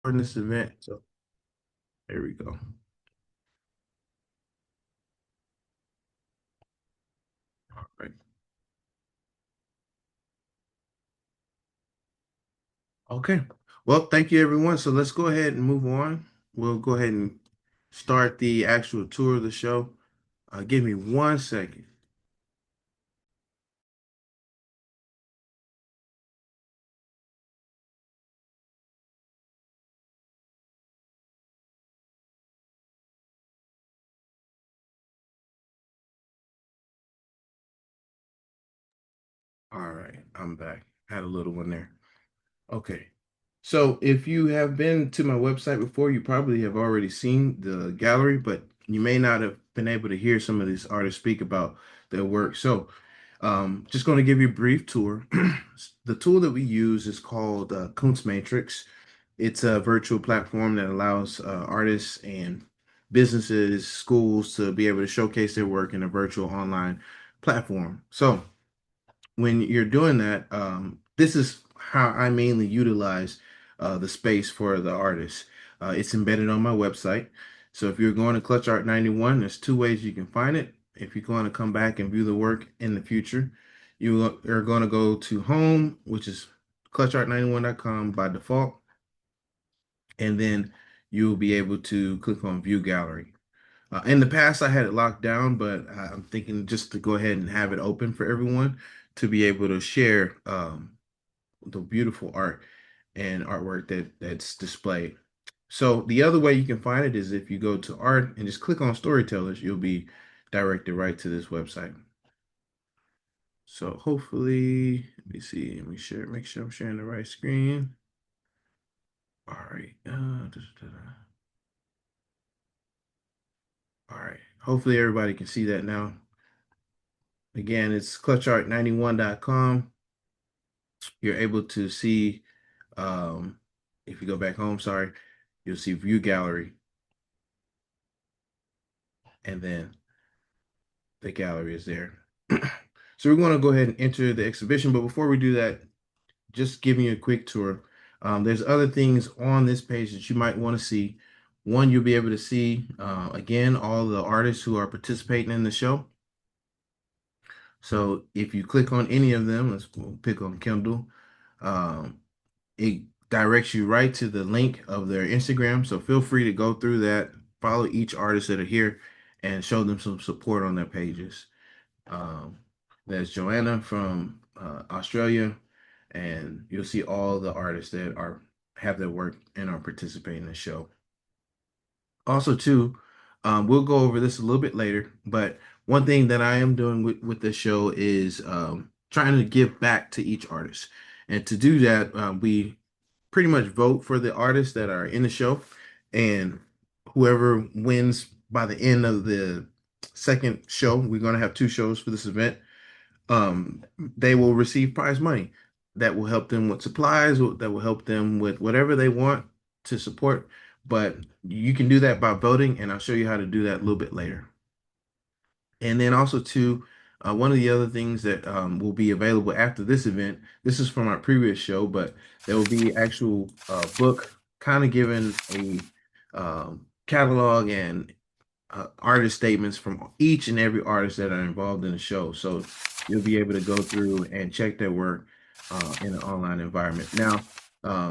in this event. So there we go. All right. Okay. Well, thank you, everyone. So let's go ahead and move on. We'll go ahead and start the actual tour of the show. Give me 1 second. All right, I'm back. Had a little one there. Okay. So if you have been to my website before, you probably have already seen the gallery, but you may not have been able to hear some of these artists speak about their work. So just going to give you a brief tour. The tool that we use is called Kunstmatrix. It's a virtual platform that allows artists and businesses, schools to be able to showcase their work in a virtual online platform. So when you're doing that, this is how I mainly utilize the space for the artist. It's embedded on my website. So if you're going to Clutch Art 91, there's two ways you can find it. If you're going to come back and view the work in the future, you are going to go to home, which is clutchart91.com by default, and then you'll be able to click on View Gallery. In the past, I had it locked down, but I'm thinking just to go ahead and have it open for everyone to be able to share the beautiful art and artwork that's displayed. So the other way you can find it is if you go to art and just click on Storytellers, you'll be directed right to this website. So hopefully, let me see, let me share, make sure I'm sharing the right screen. All right. All right. Hopefully everybody can see that now. Again, it's clutchart91.com. You're able to see, um, if you go back home, sorry, you'll see view gallery, and then the gallery is there. So we're going to go ahead and enter the exhibition, but before we do that, just giving you a quick tour. There's other things on this page that you might want to see. One, you'll be able to see, again, all the artists who are participating in the show. So if you click on any of them, we'll pick on Kendall. Um, it directs you right to the link of their Instagram. So feel free to go through that, follow each artist that are here, and show them some support on their pages. Um, there's Joanna from Australia, and you'll see all the artists that are have their work and are participating in the show. Also, too, we'll go over this a little bit later, but one thing that I am doing with this show is trying to give back to each artist. And to do that, we pretty much vote for the artists that are in the show, and whoever wins by the end of the second show, we're going to have two shows for this event. They will receive prize money that will help them with supplies, that will help them with whatever they want to support. But you can do that by voting, and I'll show you how to do that a little bit later. And then also too, one of the other things that will be available after this event, this is from our previous show, but there will be actual book kind of giving a catalog and artist statements from each and every artist that are involved in the show. So you'll be able to go through and check their work in an online environment. Now,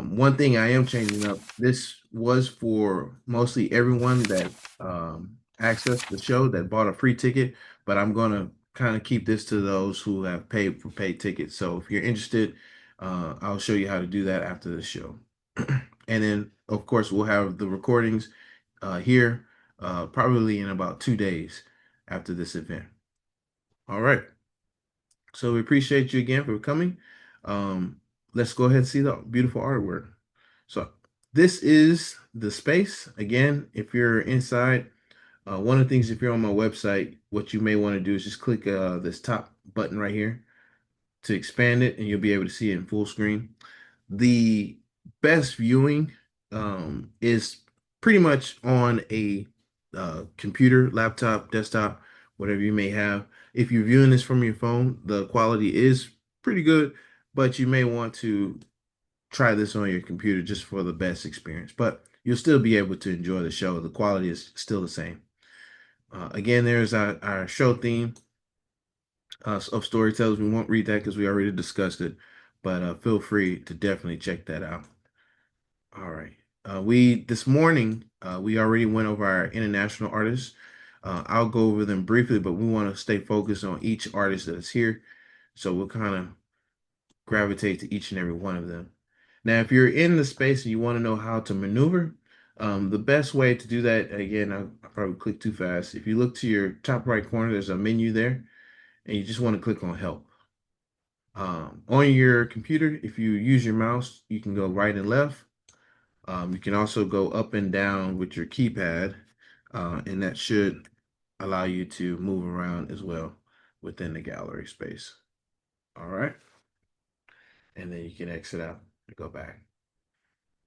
one thing I am changing up, this was for mostly everyone that accessed the show that bought a free ticket, but I'm going to kind of keep this to those who have paid for paid tickets. So if you're interested, I'll show you how to do that after the show. And then, of course, we'll have the recordings here probably in about 2 days after this event. All right. So we appreciate you again for coming. Let's go ahead and see the beautiful artwork. So this is the space. Again, if you're inside, one of the things, if you're on my website, what you may want to do is just click this top button right here to expand it, and you'll be able to see it in full screen. The best viewing is pretty much on a computer, laptop, desktop, whatever you may have. If you're viewing this from your phone, the quality is pretty good, but you may want to try this on your computer just for the best experience. But you'll still be able to enjoy the show. The quality is still the same. Again, there's our show theme of Storytellers. We won't read that because we already discussed it, but feel free to definitely check that out. All right. We this morning we already went over our international artists. I'll go over them briefly, but we want to stay focused on each artist that is here. So we'll kind of gravitate to each and every one of them. Now, if you're in the space and you want to know how to maneuver, the best way to do that, again, I probably click too fast. If you look to your top right corner, there's a menu there, and you just want to click on help. On your computer, if you use your mouse, you can go right and left. You can also go up and down with your keypad, and that should allow you to move around as well within the gallery space. All right. And then you can exit out and go back.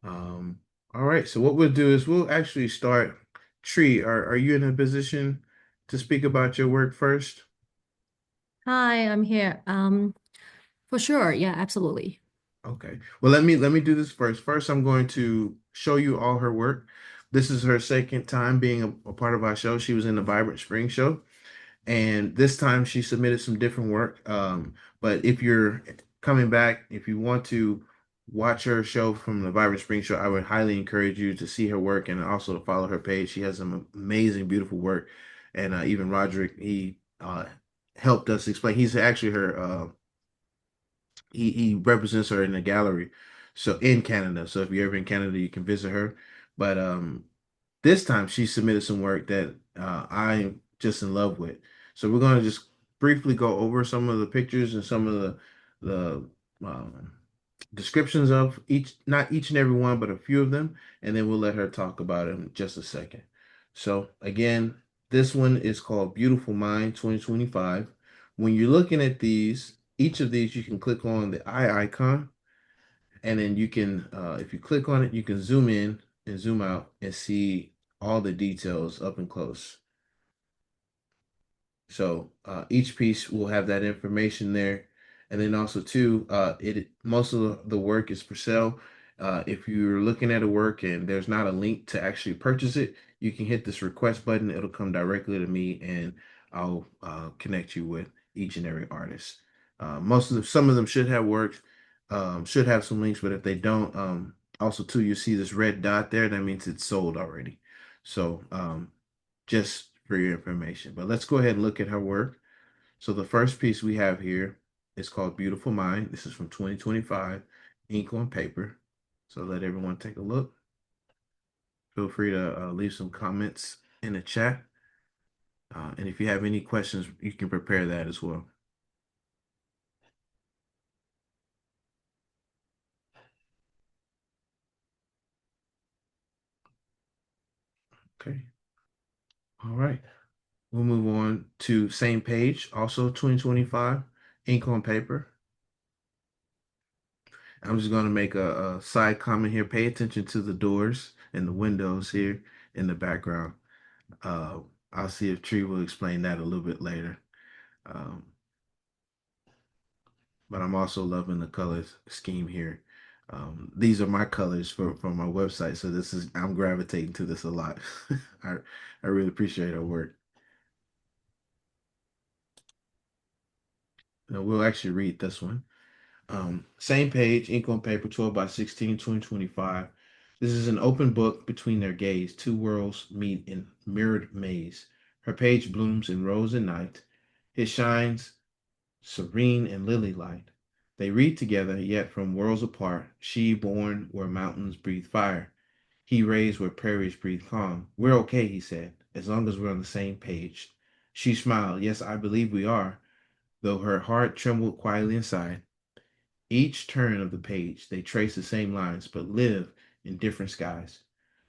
Um, all right. So what we'll do is we'll actually start. Tree, are you in a position to speak about your work first? Hi, I'm here. For sure. Yeah, absolutely. Okay. Well, let me do this first. First, I'm going to show you all her work. This is her second time being a part of our show. She was in the Vibrant Spring show. And this time she submitted some different work. But if you're coming back, if you want to watch her show from the Vibrant Spring Show, I would highly encourage you to see her work and also to follow her page. She has some amazing, beautiful work. And even Roderick, he helped us explain. He's actually her. He represents her in the gallery, so in Canada. So if you're ever in Canada, you can visit her. But this time she submitted some work that I'm just in love with. So we're going to just briefly go over some of the pictures and some of the descriptions of each, not each and every one, but a few of them, and then we'll let her talk about it in just a second. So again, this one is called Beautiful Mind 2025. When you're looking at these, each of these, you can click on the eye icon, and then you can, if you click on it, you can zoom in and zoom out and see all the details up and close. So each piece will have that information there. And then also too, it most of the work is for sale. If you're looking at a work and there's not a link to actually purchase it, you can hit this request button. It'll come directly to me and I'll connect you with each and every artist. Some of them should have works, should have some links, but if they don't, also too, you see this red dot there, that means it's sold already. So just for your information. But let's go ahead and look at her work. So the first piece we have here is called Beautiful Mind. This is from 2025, ink on paper. So let everyone take a look. Feel free to leave some comments in the chat. And if you have any questions, you can prepare that as well. Okay. All right. We'll move on to same page, also 2025, ink on paper. I'm just going to make a side comment here. Pay attention to the doors and the windows here in the background. Uh, I'll see if Tree will explain that a little bit later. Um, but I'm also loving the color scheme here. These are my colors for my website, so I'm gravitating to this a lot. I I really appreciate her work. We'll actually read this one. Same page, ink on paper, 12 by 16, 2025. This is an open book between their gaze. Two worlds meet in mirrored maze. Her page blooms in rose and night. It shines serene and lily light. They read together, yet from worlds apart. She born where mountains breathe fire. He raised where prairies breathe calm. We're okay, he said, as long as we're on the same page. She smiled. Yes, I believe we are, though her heart trembled quietly inside. Each turn of the page, they trace the same lines, but live in different skies.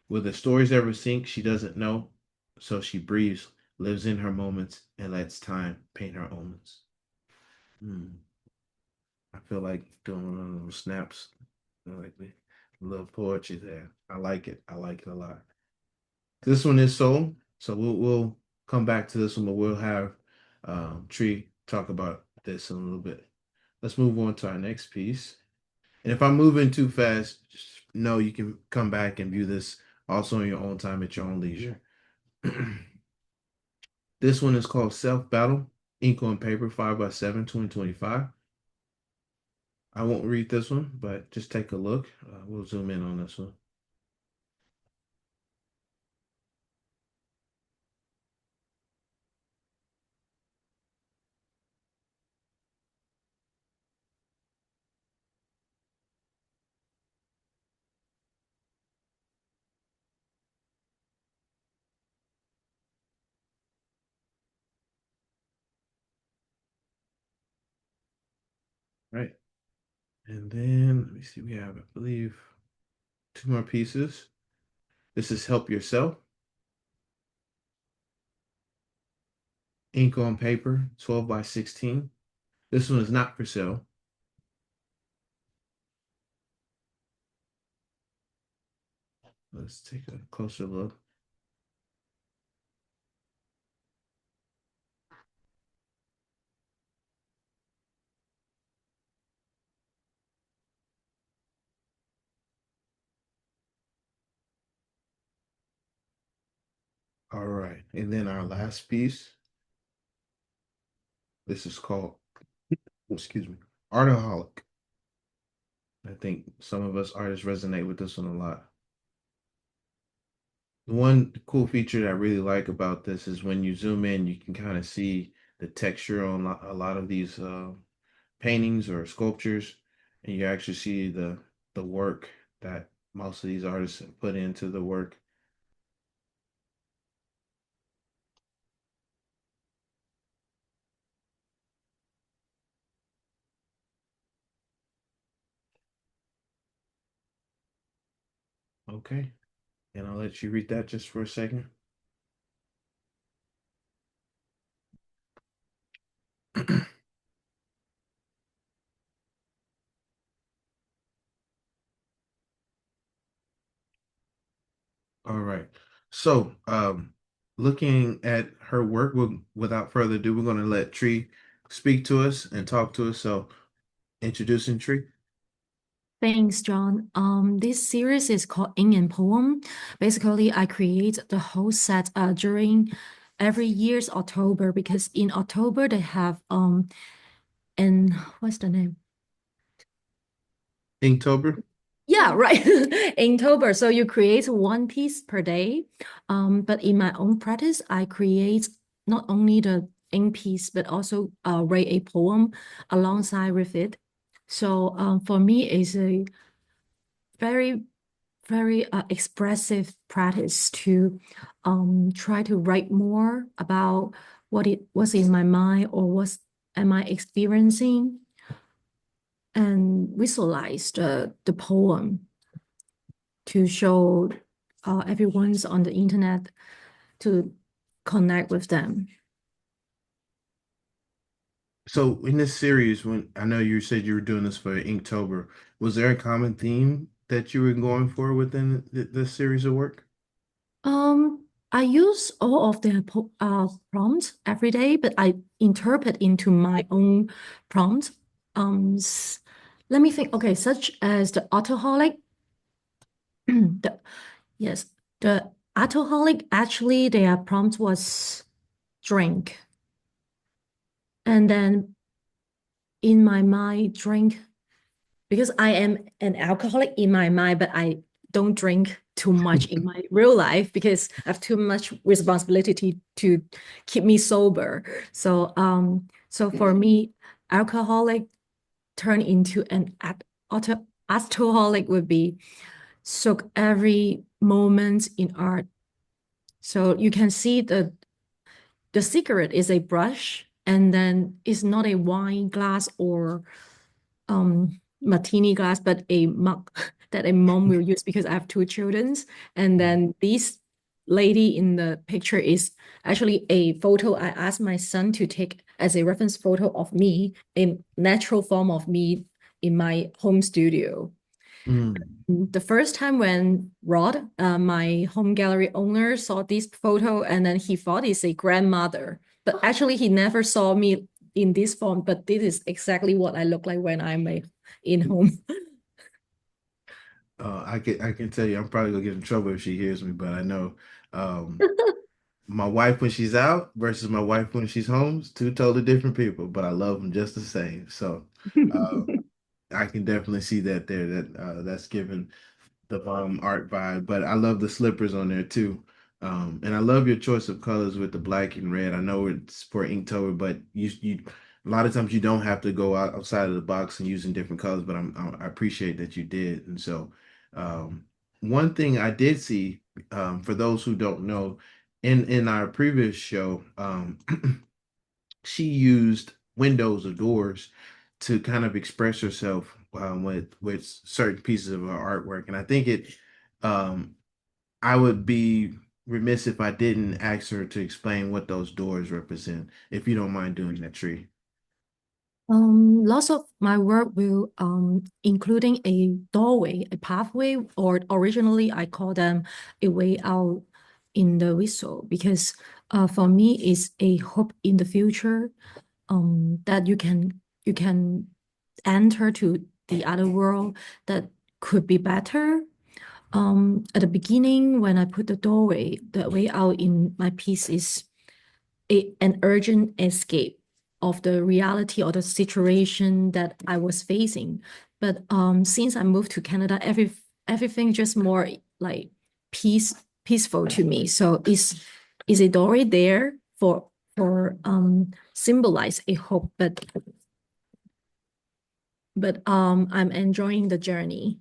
Will the stories ever sink? She doesn't know. So she breathes, lives in her moments, and lets time paint her omens. Hmm. I feel like doing one of those snaps, like the little poetry there. I like it. I like it a lot. This one is sold, so we'll come back to this one, but we'll have Tree talk about this in a little bit. Let's move on to our next piece. And if I'm moving too fast, just know you can come back and view this also in your own time at your own leisure. This one is called Self Battle, Ink on Paper 5x7, 2025. I won't read this one, but just take a look. We'll zoom in on this one. Right. And then let me see, we have, I believe, two more pieces. This is Help Yourself, Ink on Paper, 12x16. This one is not for sale. Let's take a closer look. All right. And then our last piece, this is called, excuse me, Artaholic. I think some of us artists resonate with this one a lot. The one cool feature that I really like about this is when you zoom in, you can kind of see the texture on a lot of these paintings or sculptures, and you actually see the work that most of these artists have put into the work. Okay, and I'll let you read that just for a second. All right. So, looking at her work, without further ado, we're going to let Tree speak to us and talk to us. So, introducing Tree. Thanks, John. This series is called Ink and Poem. Basically, I create the whole set during every year's October because in October they have and what's the name? Inktober. Yeah, right. Inktober. So you create one piece per day. But in my own practice, I create not only the ink piece, but also write a poem alongside with it. So for me, it's a very, very expressive practice to try to write more about what it was in my mind or what am I experiencing and visualize the poem to show everyone's on the internet to connect with them. So, in this series, when I know you said you were doing this for Inktober, was there a common theme that you were going for within this series of work? I use all of the prompts every day, but I interpret into my own prompt. Let me think. Okay, such as the alcoholic. the, yes, the alcoholic actually their prompt was drink, and then in my mind, drink because I am an alcoholic in my mind, but I don't drink too much in my real life because I have too much responsibility to keep me sober. So for me, alcoholic turn into an alcoholic would be soak every moment in art. So you can see the cigarette is a brush, and then it's not a wine glass or martini glass, but a mug that a mom will use because I have two children. And then this lady in the picture is actually a photo I asked my son to take as a reference photo of me, a natural form of me in my home studio. Mm. The first time when Rod, my home gallery owner, saw this photo, and then he thought it's a grandmother, but actually he never saw me in this form. But this is exactly what I look like when I'm in home. I can tell you, I'm probably gonna get in trouble if she hears me, but I know um, my wife when she's out versus my wife when she's home is two totally different people, but I love them just the same. So uh, I can definitely see that there. That's given the art vibe, but I love the slippers on there too. And I love your choice of colors with the black and red. I know it's for Inktober, but you a lot of times you don't have to go outside of the box and using different colors. But I appreciate that you did. And so, um, one thing I did see, for those who don't know, in our previous show, she used windows or doors to kind of express herself with certain pieces of her artwork, and I think it. Um, I would be remiss if I didn't ask her to explain what those doors represent. If you don't mind doing that, Tree. Lots of my work will including a doorway, a pathway, or originally I call them a way out in the whistle because for me it's a hope in the future that you can enter to the other world that could be better. At the beginning, when I put the way out in my piece is an urgent escape of the reality or the situation that I was facing. But since I moved to Canada, everything just more like peaceful to me. So is a doorway there for symbolize a hope, but I'm enjoying the journey.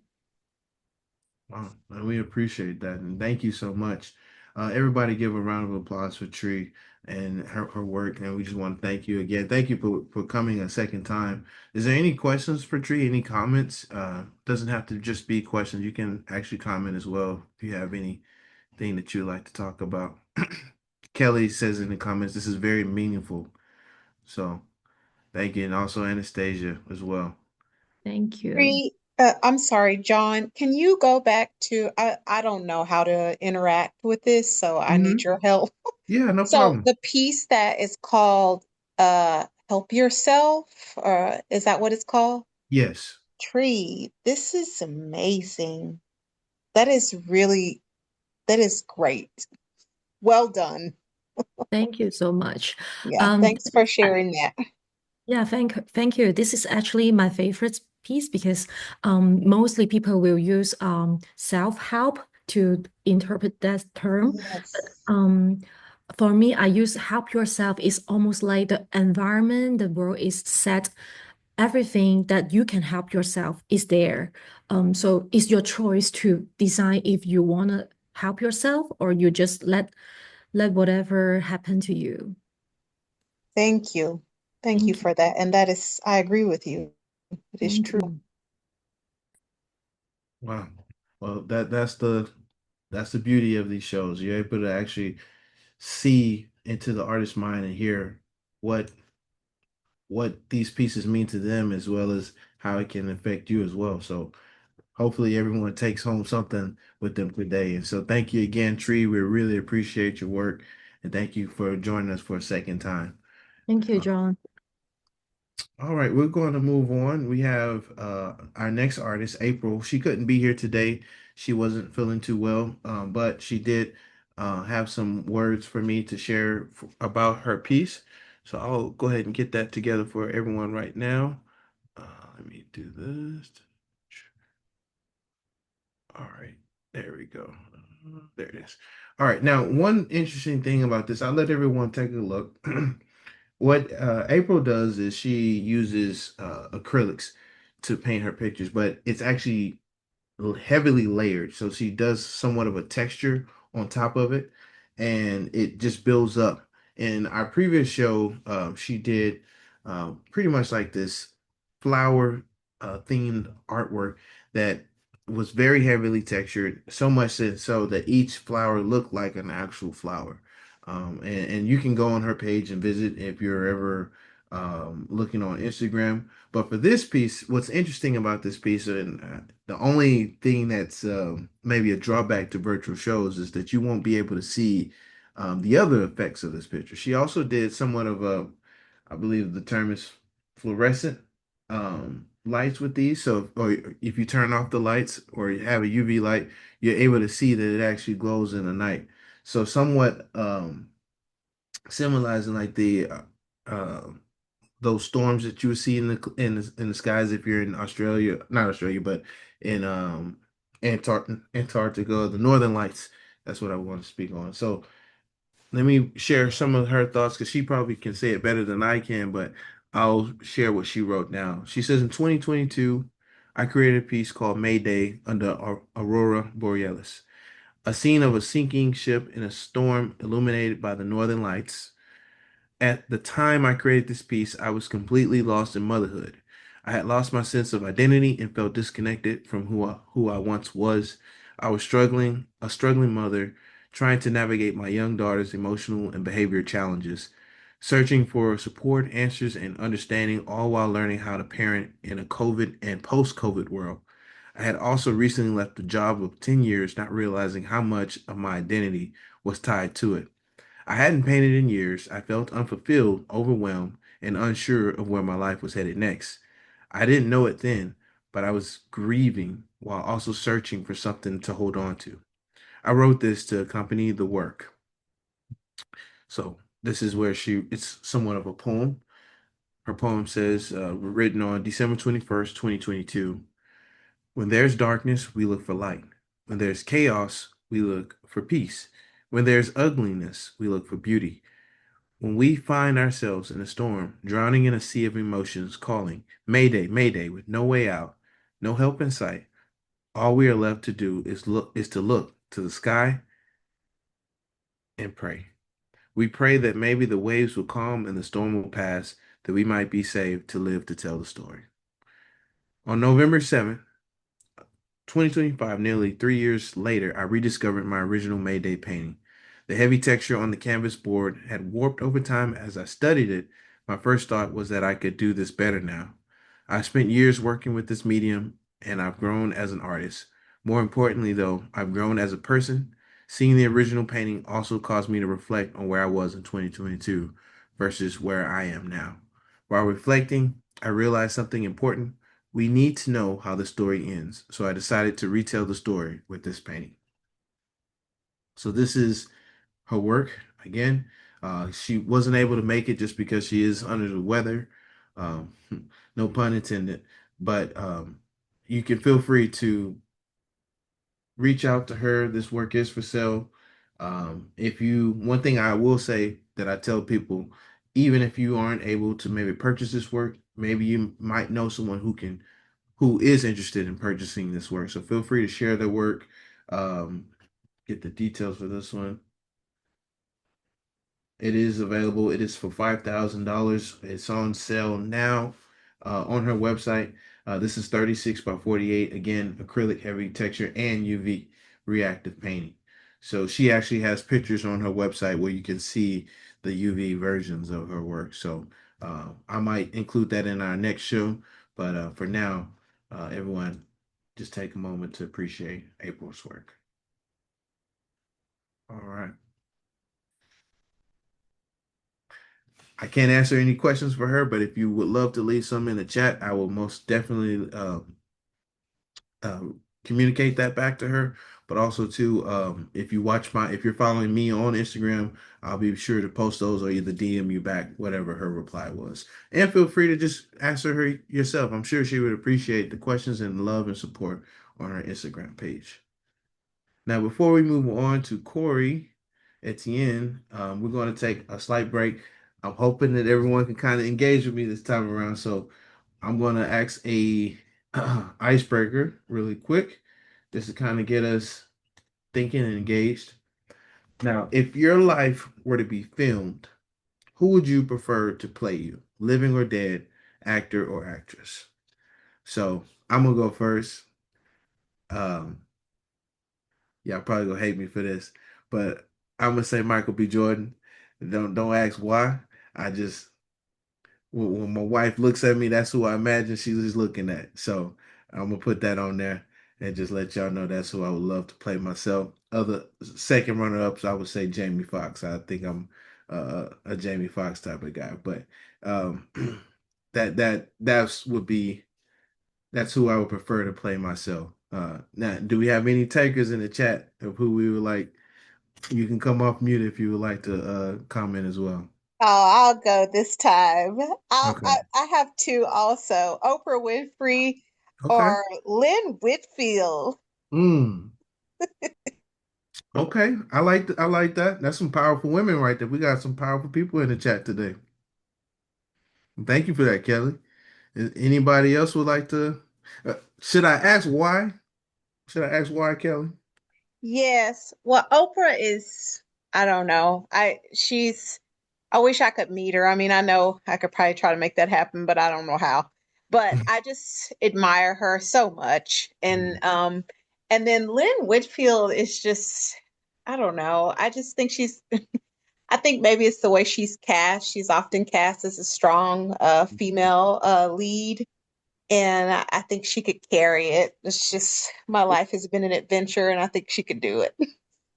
Wow, and we appreciate that, and thank you so much. Everybody, give a round of applause for Tree and her work, and we just want to thank you again. Thank you for coming a second time. Is there any questions for Tree? Any comments? Doesn't have to just be questions. You can actually comment as well if you have anything that you'd like to talk about. Kelly says in the comments, this is very meaningful. So thank you. And also Anastasia as well. Thank you. Bree, I'm sorry, John. Can you go back to I don't know how to interact with this, so I need Hmm. your help. Yeah, no So problem. the piece that is called Help Yourself, or is that what it's called? Yes. Tree, this is amazing. That is really that is great. Well done. Thank you so much. Yeah, Um, thanks for sharing that. Yeah, thank you. This is actually my favorite piece because mostly people will use self-help to interpret that term. Yes. For me, I use help yourself is almost like the environment, the world is set, everything that you can help yourself is there. So it's your choice to decide if you want to help yourself or you just let whatever happen to you. Thank you. Thank you Thank you. for that. And that is, I agree with you. It is Thank true. you. Wow. Well, that's the beauty of these shows. You're able to actually see into the artist's mind and hear what what these pieces mean to them as well as how it can affect you as well. So hopefully everyone takes home something with them today. And so thank you again, Tree. We really appreciate your work and thank you for joining us for a second time. Thank you, John. All right, we're going to move on. We have our next artist, April. She couldn't be here today. She wasn't feeling too well, but she did have some words for me to share about her piece. So I'll go ahead and get that together for everyone right now. Uh, Let me do this. All right, there we go. There it is. All right, now one interesting thing about this, I'll let everyone take a look. What April does is she uses acrylics to paint her pictures, but it's actually heavily layered. So she does somewhat of a texture on top of it, and it just builds up. In our previous show, she did pretty much like this flower themed artwork that was very heavily textured, so much so that each flower looked like an actual flower. And you can go on her page and visit if you're ever looking on Instagram. But for this piece, what's interesting about this piece, and the only thing that's maybe a drawback to virtual shows, is that you won't be able to see the other effects of this picture. She also did somewhat of a, I believe the term is fluorescent. lights with these. So, or if you turn off the lights or you have a UV light, you're able to see that it actually glows in the night. So, somewhat symbolizing like the uh, those storms that you would see in the skies if you're in Australia, not Australia, but in Antarctica, the Northern Lights. That's what I want to speak on. So let me share some of her thoughts because she probably can say it better than I can, but I'll share what she wrote down. She says in 2022, I created a piece called Mayday under Aurora Borealis, a scene of a sinking ship in a storm illuminated by the Northern Lights. At the time I created this piece, I was completely lost in motherhood. I had lost my sense of identity and felt disconnected from who I once was. I was a struggling mother, trying to navigate my young daughter's emotional and behavior challenges, searching for support, answers, and understanding, all while learning how to parent in a COVID and post-COVID world. I had also recently left a job of 10 years, not realizing how much of my identity was tied to it. I hadn't painted in years. I felt unfulfilled, overwhelmed, and unsure of where my life was headed next. I didn't know it then, but I was grieving while also searching for something to hold on to. I wrote this to accompany the work. So this is where it's somewhat of a poem. Her poem says, written on December 21st, 2022. When there's darkness, we look for light. When there's chaos, we look for peace. When there's ugliness, we look for beauty. When we find ourselves in a storm, drowning in a sea of emotions, calling, Mayday, Mayday, with no way out, no help in sight, all we are left to do is to look to the sky and pray. We pray that maybe the waves will calm and the storm will pass, that we might be saved to live to tell the story. On November 7th, 2025, nearly 3 years later, I rediscovered my original Mayday painting. The heavy texture on the canvas board had warped over time as I studied it. My first thought was that I could do this better now. I spent years working with this medium and I've grown as an artist. More importantly, though, I've grown as a person. Seeing the original painting also caused me to reflect on where I was in 2022 versus where I am now. While reflecting, I realized something important. We need to know how the story ends, so I decided to retell the story with this painting. So this is her work again. She wasn't able to make it just because she is under the weather. Um, no pun intended. But you can feel free to reach out to her. This work is for sale. One thing I will say that I tell people, even if you aren't able to maybe purchase this work, maybe you might know someone who is interested in purchasing this work. So feel free to share their work. Um, get the details for this one. It is available. It is for $5,000. It's on sale now on her website. This is 36 by 48. Again, acrylic heavy texture and UV reactive painting. So she actually has pictures on her website where you can see the UV versions of her work. So I might include that in our next show. But for now, everyone, just take a moment to appreciate April's work. All right. I can't answer any questions for her, but if you would love to leave some in the chat, I will most definitely uh, communicate that back to her. But also too, if you're following me on Instagram, I'll be sure to post those or either DM you back whatever her reply was. And feel free to just answer her yourself. I'm sure she would appreciate the questions and love and support on her Instagram page. Now, before we move on to Cori, Etienne, we're going to take a slight break. I'm hoping that everyone can kind of engage with me this time around. So I'm going to ask a icebreaker really quick, just to kind of get us thinking and engaged. Now, if your life were to be filmed, who would you prefer to play you, living or dead, actor or actress? So I'm gonna go first. Um, Y'all probably gonna hate me for this, but I'm gonna say Michael B. Jordan. Don't ask why. I just when my wife looks at me, that's who I imagine she's looking at. So I'm gonna put that on there and just let y'all know that's who I would love to play myself. Other second runner ups, I would say Jamie Foxx. I think I'm a Jamie Foxx type of guy, but um, that would be That's who I would prefer to play myself. Now, do we have any takers in the chat of who we would like? You can come off mute if you would like to comment as well. Oh, I'll go this time. Okay. I have two also, Oprah Winfrey Okay. or Lynn Whitfield. Mm. Okay. I like that. That's some powerful women right there. We got some powerful people in the chat today. Thank you for that, Kelly. Anybody else would like to? Should I ask why? Should I ask why, Kelly? Yes. Well, Oprah is, I don't know. I wish I could meet her. I mean, I know I could probably try to make that happen, but I don't know how. But I just admire her so much. And then Lynn Whitfield is just, I don't know. I just think she's I think maybe it's the way she's cast. She's often cast as a strong female lead, and I think she could carry it. It's just my life has been an adventure, and I think she could do it.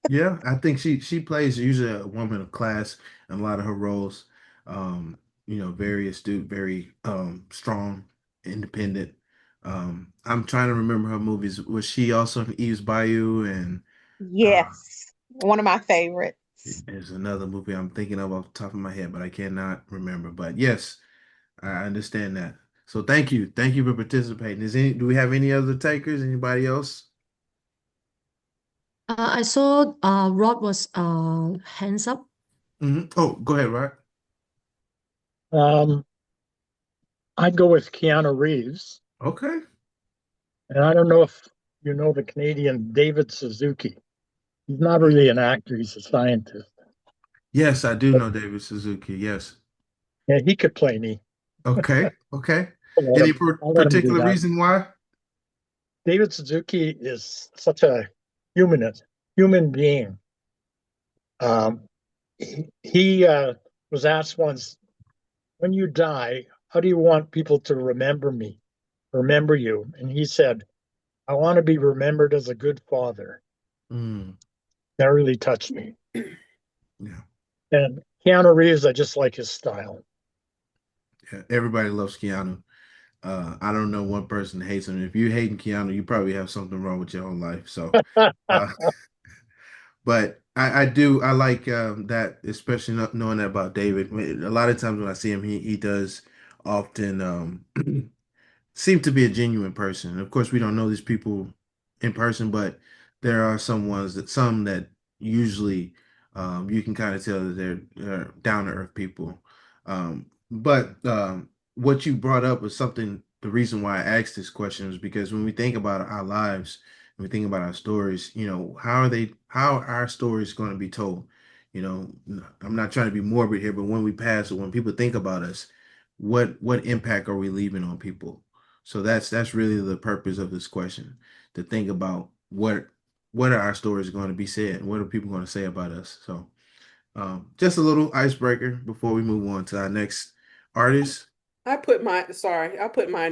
Yeah, I think she plays usually a woman of class in a lot of her roles. Um, very astute, very strong, independent. I'm trying to remember her movies. Was she also in Eve's Bayou? And uh, Yes, one of my favorites. there's another movie I'm thinking of off the top of my head, but I cannot remember. But yes, I understand that. So thank you for participating. Do we have any other takers? Anybody else? I saw Rod was hands up. Oh, go ahead, Rod. Um, I'd go with Keanu Reeves. Okay. And I don't know if you know the Canadian David Suzuki. He's not really an actor, he's a scientist. Yes, I do know David Suzuki. Yes. Yeah, he could play me. Okay. Okay. I'll let Any him, I'll let him do particular that. reason why? David Suzuki is such a human being. He was asked once, when you die, how do you want people to remember you? And he said, I want to be remembered as a good father. Mm, That really touched me. yeah. And Keanu Reeves, I just like his style. Yeah. Everybody loves Keanu. I don't know one person that hates him. If you hating Keanu, you probably have something wrong with your own life. So, uh, but I like that, especially not knowing that about David. A lot of times when I see him, he does often seem to be a genuine person. Of course, we don't know these people in person, but there are some that usually you can kind of tell that they're down to earth people. But what you brought up was something. The reason why I asked this question is because when we think about our lives, when we think about our stories, how are our stories going to be told? I'm not trying to be morbid here, but when we pass or when people think about us, what impact are we leaving on people? So that's really the purpose of this question, to think about what are our stories going to be said? What are people going to say about us? So just a little icebreaker before we move on to our next artist. I put mine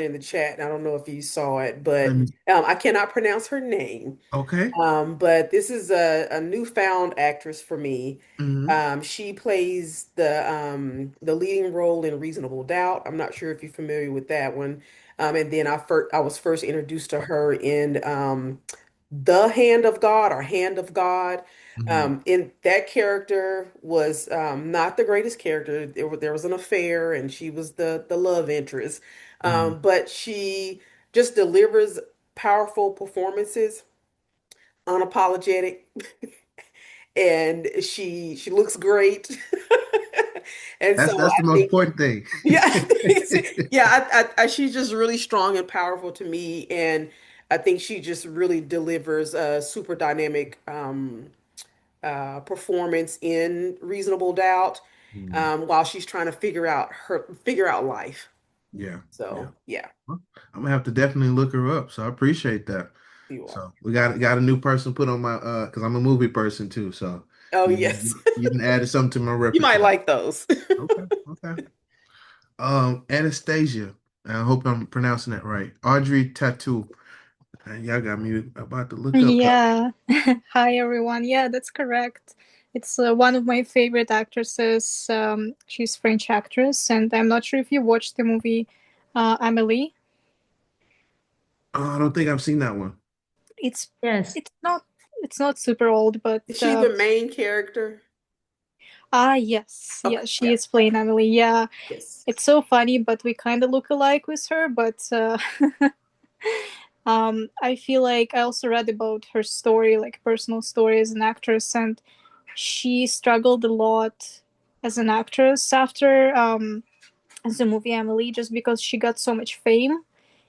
in the chat. I don't know if you saw it, but Let me, I cannot pronounce her name. okay. But this is a newfound actress for me. Hmm. She plays the leading role in Reasonable Doubt. I'm not sure if you're familiar with that one. And then I was first introduced to her in The Hand of God or Hand of God. Hmm. In that character was not the greatest character. There was an affair, and she was the love interest. Hmm. But she just delivers powerful performances, unapologetic, and she looks great. And so That's the I most think, important thing. yeah, yeah, she's just really strong and powerful to me, and I think she just really delivers a super dynamic performance in Reasonable Doubt, Mm, while she's trying to figure out life. yeah, yeah. So yeah, Well, I'm gonna have to definitely look her up. So I appreciate that. you are. So we got a new person put on my because I'm a movie person too. So Oh you yes, you done added something to my you might repertoire. like those. Okay, okay. Anastasia. I hope I'm pronouncing that right. Audrey Tattoo. Y'all got me about to look up her. Yeah. Hi, everyone. Yeah, that's correct. It's one of my favorite actresses. She's French actress, and I'm not sure if you watched the movie Amélie. Oh, I don't think I've seen that one. It's Yes. it's not it's not super old, but Is she the main character? yes, Okay, yes, she yeah, is playing Emily. Yeah, yes. it's so funny, but we kind of look alike with her. But I feel like I also read about her story, like personal story as an actress, and she struggled a lot as an actress after the movie Emily, just because she got so much fame,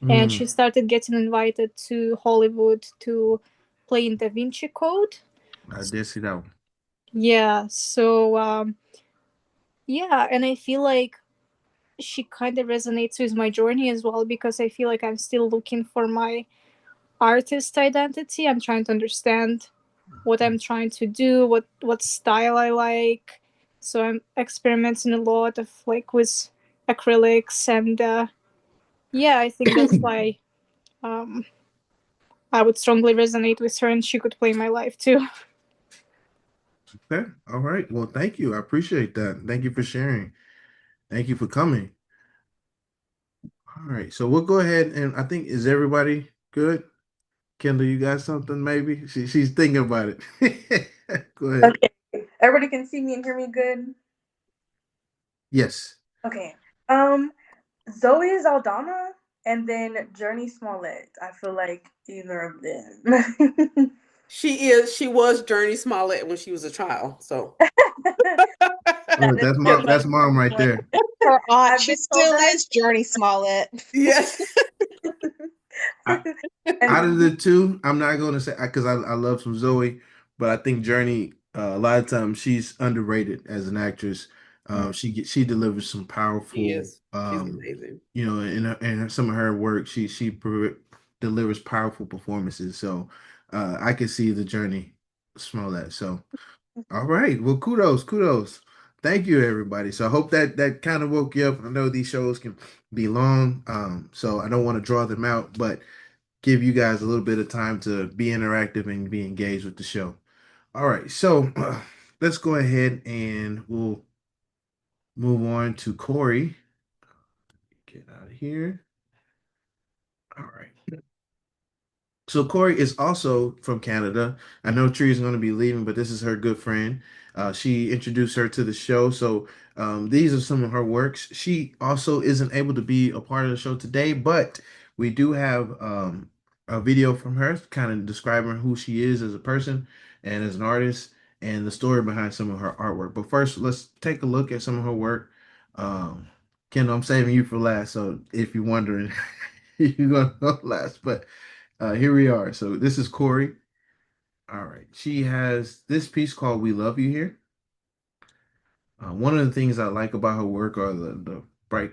and Mm, she started getting invited to Hollywood to play in Da Vinci Code. I did see that one. Yeah, so yeah, and I feel like she kind of resonates with my journey as well, because I feel like I'm still looking for my artist identity. I'm trying to understand what I'm trying to do, what style I like. So I'm experimenting a lot of like with acrylics, and yeah, I think that's why um, I would strongly resonate with her, and she could play my life too. Okay. All right. Well, thank you. I appreciate that. Thank you for sharing. Thank you for coming. All right. So we'll go ahead and I think is everybody good? Kendall, you got something maybe? She's thinking about it. Go ahead. Okay. Everybody can see me and hear me good. Yes. Okay. Zoe Zaldana and then Journey Smollett. I feel like either of them. She was Journey Smollett when she was a child. So Oh, That is yeah, that's mom right one. there. Her aunt, I've she been told still that. is Journey Smollett. yes. I, out of And the two, I'm not going to say because I love some Zoe, but I think Journey a lot of times she's underrated as an actress. She delivers some She powerful, is. She's amazing. some of her work delivers powerful performances. So I can see the Journey smell that. So all right, well, kudos. Thank you, everybody. So I hope that kind of woke you up. I know these shows can be long, so I don't want to draw them out, but give you guys a little bit of time to be interactive and be engaged with the show. All right, so let's go ahead and we'll move on to Cori. Get out of here. All right. So Cori is also from Canada. I know Tree is going to be leaving, but this is her good friend. She introduced her to the show. So these are some of her works. She also isn't able to be a part of the show today, but we do have a video from her kind of describing who she is as a person and as an artist and the story behind some of her artwork. But first, let's take a look at some of her work. Um, Kendall, I'm saving you for last. So if you're wondering, you're going to go last. But here we are. So this is Cori. All right. She has this piece called We Love You here. One of the things I like about her work are the bright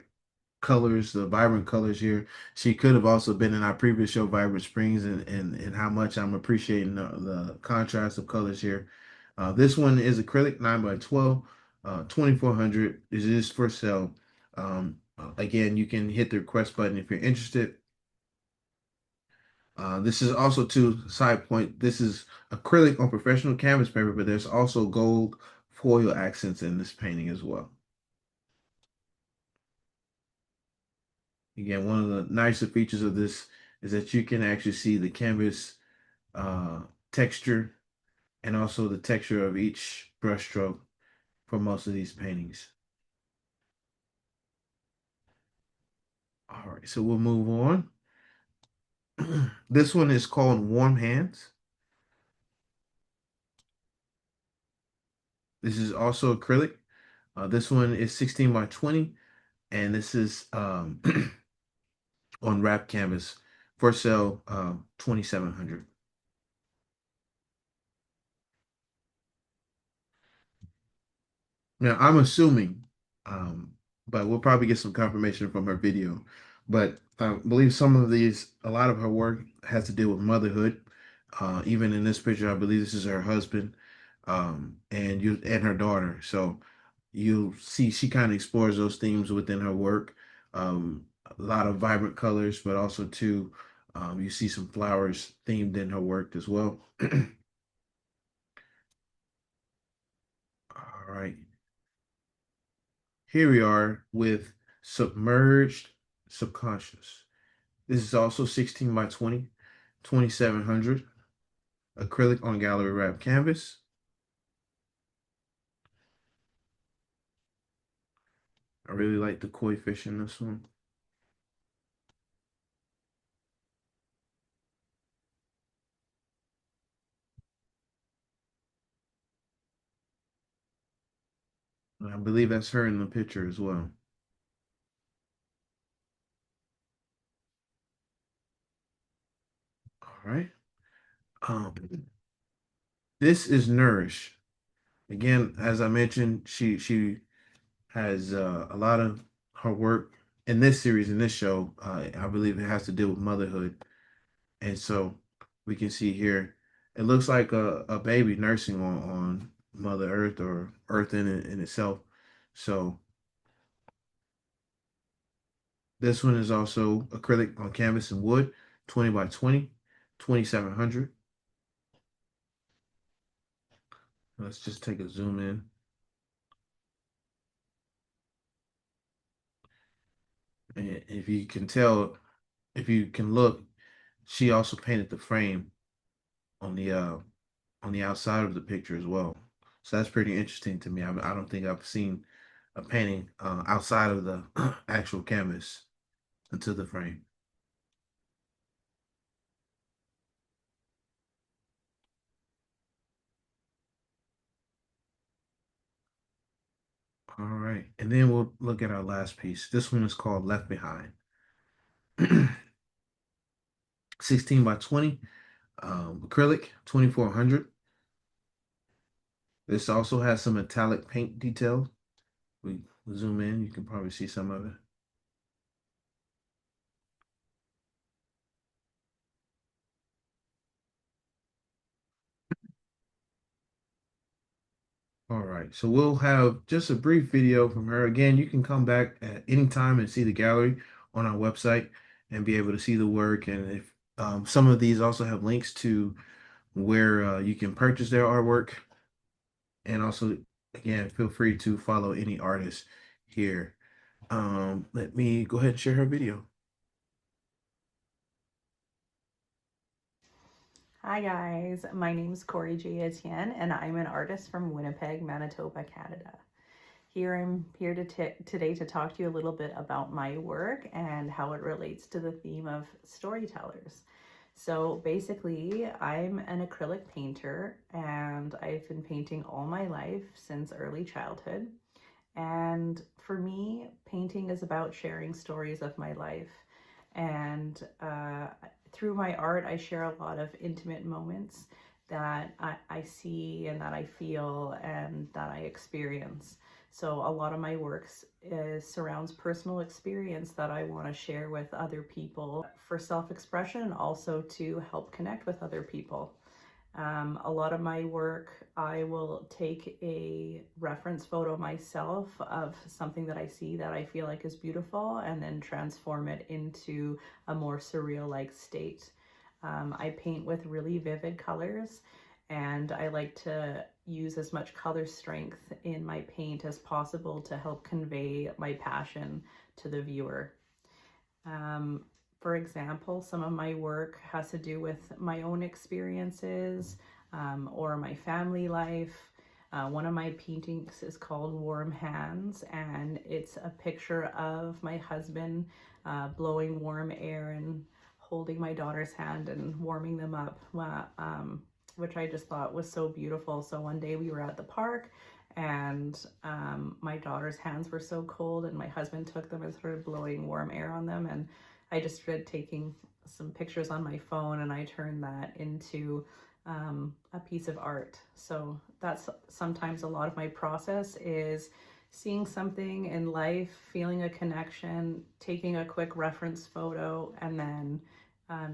colors, the vibrant colors here. She could have also been in our previous show, Vibrant Springs, and how much I'm appreciating the contrast of colors here. This one is acrylic 9 by 12, 2400. It is for sale. Again, you can hit the request button if you're interested. This is also to side point. This is acrylic on professional canvas paper, but there's also gold foil accents in this painting as well. Again, one of the nicer features of this is that you can actually see the canvas texture and also the texture of each brushstroke for most of these paintings. All right, so we'll move on. This one is called Warm Hands. This is also acrylic. This one is 16 by 20, and this is on wrap canvas for sale 2700. Now I'm assuming but we'll probably get some confirmation from her video, but I believe some of these a lot of her work has to deal with motherhood. Even in this picture I believe this is her husband and her daughter, so you'll see she kind of explores those themes within her work. A lot of vibrant colors, but also too you see some flowers themed in her work as well. All right. Here we are with submerged subconscious. This is also 16 by 20, 2700 acrylic on gallery wrap canvas. I really like the koi fish in this one. I believe that's her in the picture as well. All right. Um, this is Nourish. Again, as I mentioned, she has a lot of her work in this series, in this show. I believe it has to deal with motherhood, and so we can see here it looks like a baby nursing on Mother Earth or Earth in itself. So this one is also acrylic on canvas and wood, 20 by 20, 2700. Let's just take a zoom in. And if you can tell, if you can look, she also painted the frame on the outside of the picture as well. So that's pretty interesting to me. I don't think I've seen a painting outside of the actual canvas into the frame. All right, and then we'll look at our last piece. This one is called Left Behind. 16 by 20, acrylic, 2400. This also has some metallic paint details. We zoom in, you can probably see some of it. All right, so we'll have just a brief video from her. Again, you can come back at any time and see the gallery on our website and be able to see the work. And if some of these also have links to where you can purchase their artwork. And also, again, feel free to follow any artist here. Let me go ahead and share her video. Hi guys, my name is Cori, Jaye, Etienne, and I'm an artist from Winnipeg, Manitoba, Canada. I'm here today to talk to you a little bit about my work and how it relates to the theme of storytellers. So basically, I'm an acrylic painter and I've been painting all my life since early childhood. And for me, painting is about sharing stories of my life. And through my art, I share a lot of intimate moments that I see and that I feel and that I experience. So a lot of my works surrounds personal experience that I want to share with other people for self-expression and also to help connect with other people. A lot of my work, I will take a reference photo myself of something that I see that I feel like is beautiful and then transform it into a more surreal-like state. I paint with really vivid colors and I like to use as much color strength in my paint as possible to help convey my passion to the viewer. Um, for example, some of my work has to do with my own experiences or my family life. One of my paintings is called Warm Hands, and it's a picture of my husband blowing warm air and holding my daughter's hand and warming them up, which I just thought was so beautiful. So one day we were at the park and my daughter's hands were so cold and my husband took them and started blowing warm air on them, and I just started taking some pictures on my phone and I turned that into a piece of art. So that's sometimes a lot of my process is seeing something in life, feeling a connection, taking a quick reference photo, and then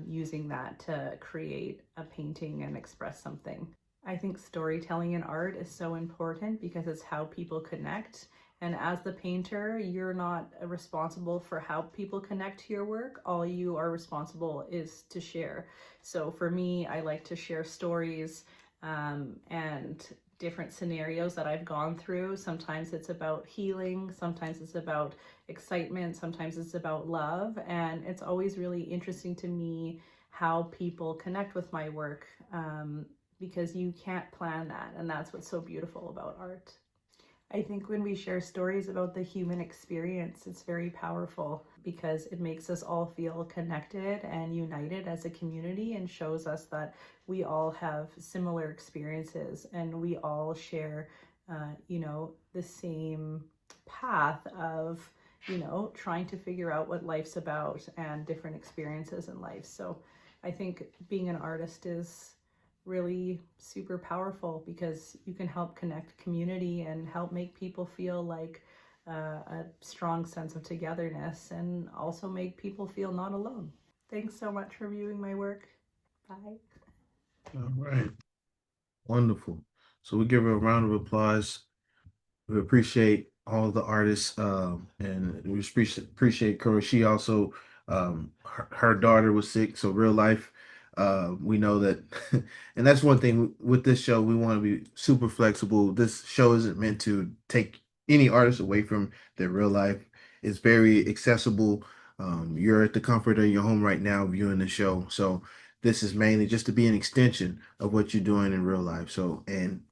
using that to create a painting and express something. I think storytelling in art is so important because it's how people connect. And as the painter, you're not responsible for how people connect to your work. All you are responsible is to share. So for me, I like to share stories and different scenarios that I've gone through. Sometimes it's about healing, sometimes it's about excitement, sometimes it's about love. And it's always really interesting to me how people connect with my work, because you can't plan that. And that's what's so beautiful about art. I think when we share stories about the human experience, it's very powerful because it makes us all feel connected and united as a community and shows us that we all have similar experiences and we all share, the same path of, trying to figure out what life's about and different experiences in life. So I think being an artist is really super powerful because you can help connect community and help make people feel like a strong sense of togetherness and also make people feel not alone. Thanks so much for viewing my work. Bye. All right. Wonderful. So we give her a round of applause. We appreciate all the artists, and we appreciate Cori. She also, her daughter was sick, so real life. We know that, and that's one thing with this show. We want to be super flexible. This show isn't meant to take any artist away from their real life. It's very accessible. You're at the comfort of your home right now viewing the show, so this is mainly just to be an extension of what you're doing in real life. So, and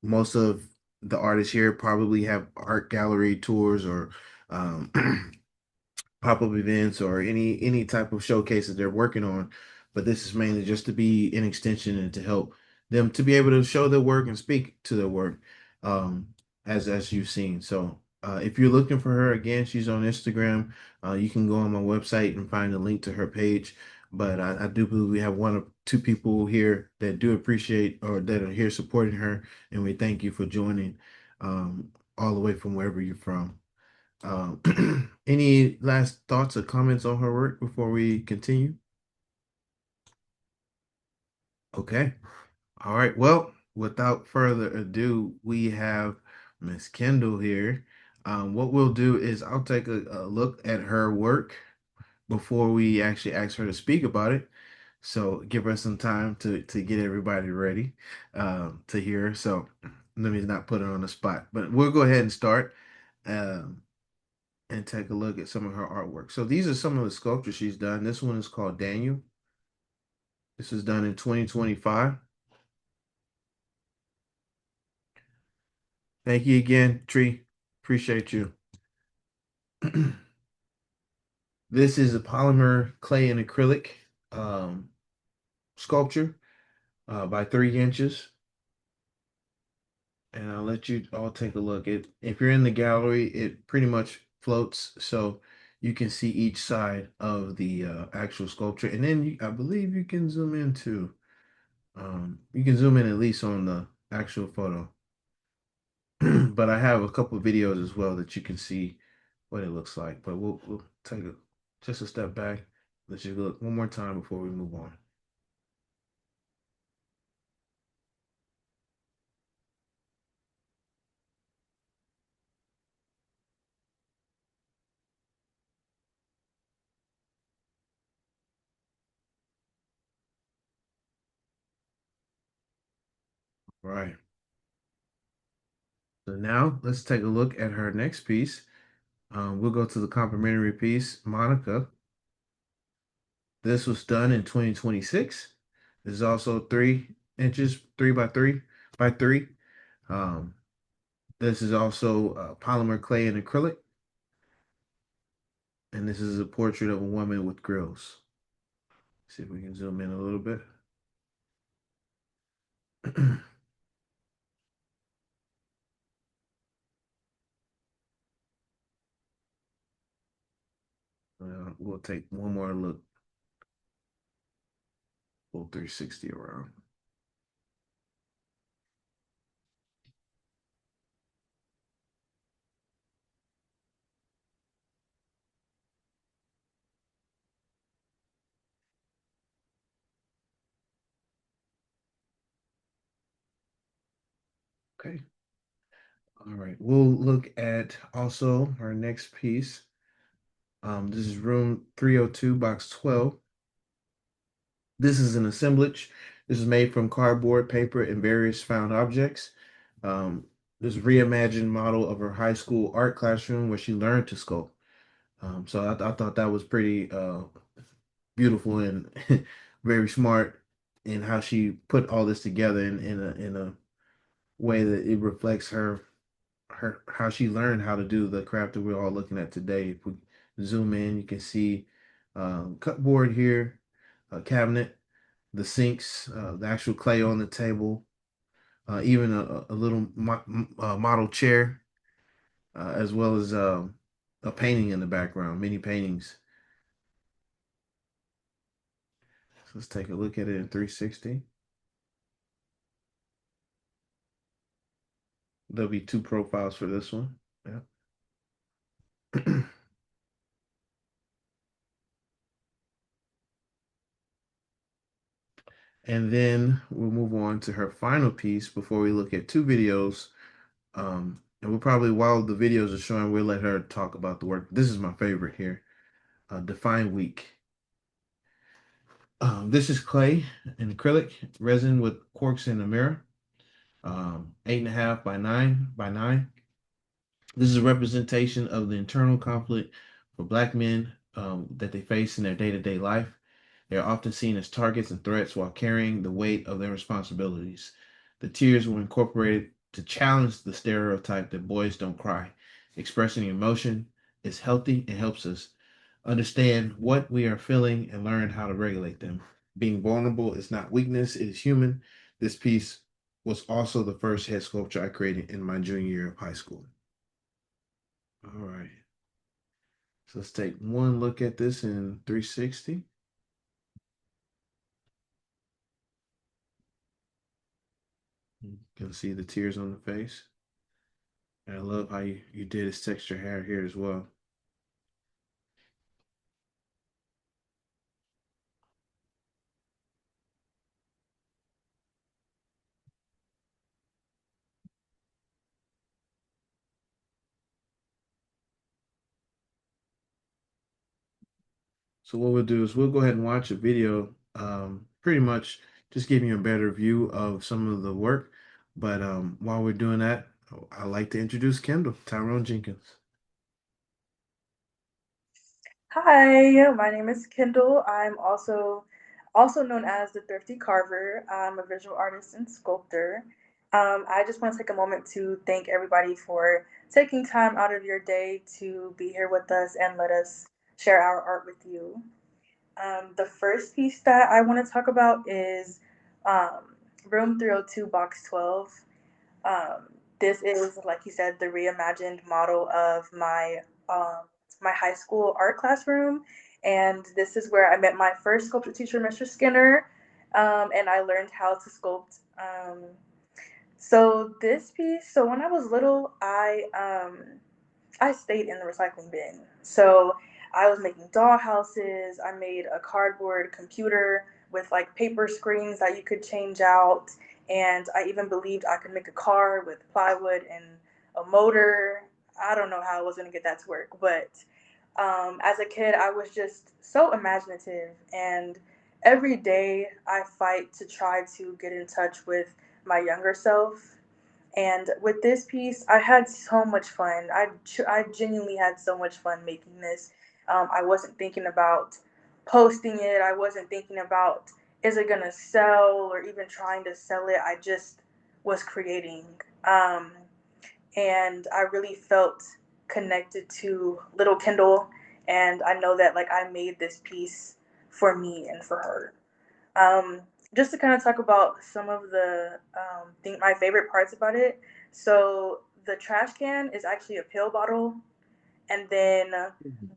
most of the artists here probably have art gallery tours or um, pop-up events or any type of showcases they're working on, but this is mainly just to be an extension and to help them to be able to show their work and speak to their work, um, as you've seen. So if you're looking for her again, she's on Instagram. You can go on my website and find a link to her page. But I do believe we have one or two people here that do appreciate or that are here supporting her, and we thank you for joining, all the way from wherever you're from. Any last thoughts or comments on her work before we continue? Okay. All right. Well, without further ado, we have Miss Kendall here. What we'll do is I'll take a look at her work before we actually ask her to speak about it. So give her some time to get everybody ready to hear. So let me not put her on the spot, but we'll go ahead and start. Um, and take a look at some of her artwork. So these are some of the sculptures she's done. This one is called Daniel. This was done in 2025. Thank you again, Tree. Appreciate you. This is a polymer clay and acrylic sculpture by 3 inches. And I'll let you all take a look. If you're in the gallery, it pretty much floats, so you can see each side of the actual sculpture. And then I believe you can zoom in too. You can zoom in at least on the actual photo. But I have a couple of videos as well that you can see what it looks like. But we'll take just a step back. Let's just look one more time before we move on. Right. So now let's take a look at her next piece. We'll go to the complimentary piece, Monica. This was done in 2026. This is also 3 inches, 3 by 3 by 3. Um, this is also polymer clay and acrylic. And this is a portrait of a woman with grills. See if we can zoom in a little bit. We'll take one more look, full 360 around. Okay. All right. We'll look at also our next piece. This is room 302, box 12. This is an assemblage. This is made from cardboard, paper, and various found objects. um, this reimagined model of her high school art classroom where she learned to sculpt. So I thought that was pretty beautiful and very smart in how she put all this together in a way that it reflects her how she learned how to do the craft that we're all looking at today. If we zoom in, you can see cupboard here, a cabinet, the sinks, the actual clay on the table, even a little model chair, as well as a painting in the background, many paintings. So let's take a look at it in 360. There'll be two profiles for this one. Yeah. And then we'll move on to her final piece before we look at two videos. And we'll probably, while the videos are showing, we'll let her talk about the work. This is my favorite here. Define Week. This is clay and acrylic resin with corks in a mirror. 8.5 by 9 by 9. This is a representation of the internal conflict for Black men that they face in their day-to-day life. They are often seen as targets and threats while carrying the weight of their responsibilities. The tears were incorporated to challenge the stereotype that boys don't cry. Expressing emotion is healthy and helps us understand what we are feeling and learn how to regulate them. Being vulnerable is not weakness, it is human. This piece was also the first head sculpture I created in my junior year of high school. All right. So let's take one look at this in 360. You can see the tears on the face. And I love how you did his texture hair here as well. So what we'll do is we'll go ahead and watch a video, pretty much just giving you a better view of some of the work. But while we're doing that, I'd like to introduce Kendall, Tyrone-Jenkins. Hi, my name is Kendall. I'm also known as the Thrifty Carver. I'm a visual artist and sculptor. I just want to take a moment to thank everybody for taking time out of your day to be here with us and let us share our art with you. The first piece that I want to talk about is um, Room 302, Box 12. Um, this is, like you said, the reimagined model of um, my high school art classroom, and this is where I met my first sculpture teacher, Mr. Skinner, and I learned how to sculpt. So this piece, so when I was little, I stayed in the recycling bin. So I was making doll houses. I made a cardboard computer with like paper screens that you could change out. And I even believed I could make a car with plywood and a motor. I don't know how I was going to get that to work. But as a kid, I was just so imaginative. And every day I fight to try to get in touch with my younger self. And with this piece, I had so much fun. I genuinely had so much fun making this. I wasn't thinking about posting it. I wasn't thinking about is it gonna sell or even trying to sell it. I just was creating, um, and I really felt connected to little Kendall. And I know that like I made this piece for me and for her. Um, just to kind of talk about some of the my favorite parts about it. So the trash can is actually a pill bottle, and then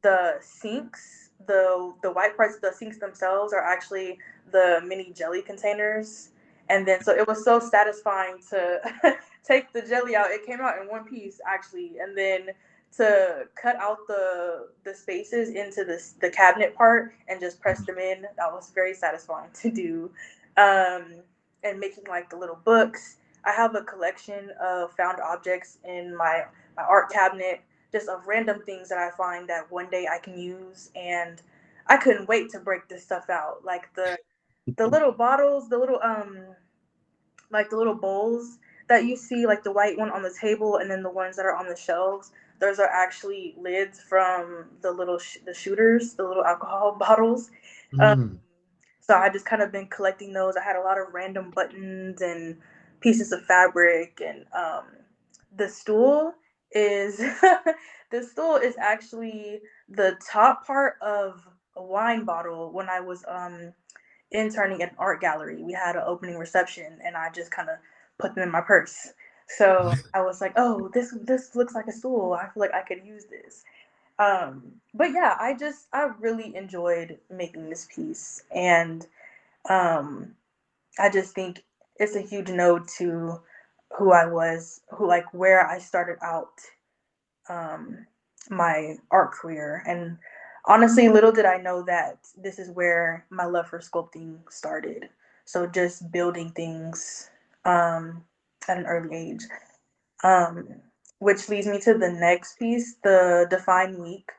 the sinks, the white parts of the sinks themselves are actually the mini jelly containers. And then so it was so satisfying to take the jelly out. It came out in one piece actually, and then to cut out the spaces into the cabinet part and just press them in. That was very satisfying to do. Um, and making like the little books. I have a collection of found objects in my art cabinet, just of random things that I find that one day I can use. And I couldn't wait to break this stuff out. Like the little bottles, the little like the little bowls that you see, like the white one on the table, and then the ones that are on the shelves, those are actually lids from the little the shooters, the little alcohol bottles. Um, Mm. so I just kind of been collecting those. I had a lot of random buttons and pieces of fabric, and the stool is the stool is actually the top part of a wine bottle. When I was interning at an art gallery, we had an opening reception, and I just kind of put them in my purse. So I was like, oh, this looks like a stool. I feel like I could use this. But yeah, I really enjoyed making this piece, and um, I just think it's a huge node to who I was, who like where I started out um, my art career. And honestly, little did I know that this is where my love for sculpting started. So just building things at an early age. Um, which leads me to the next piece, the Define Week.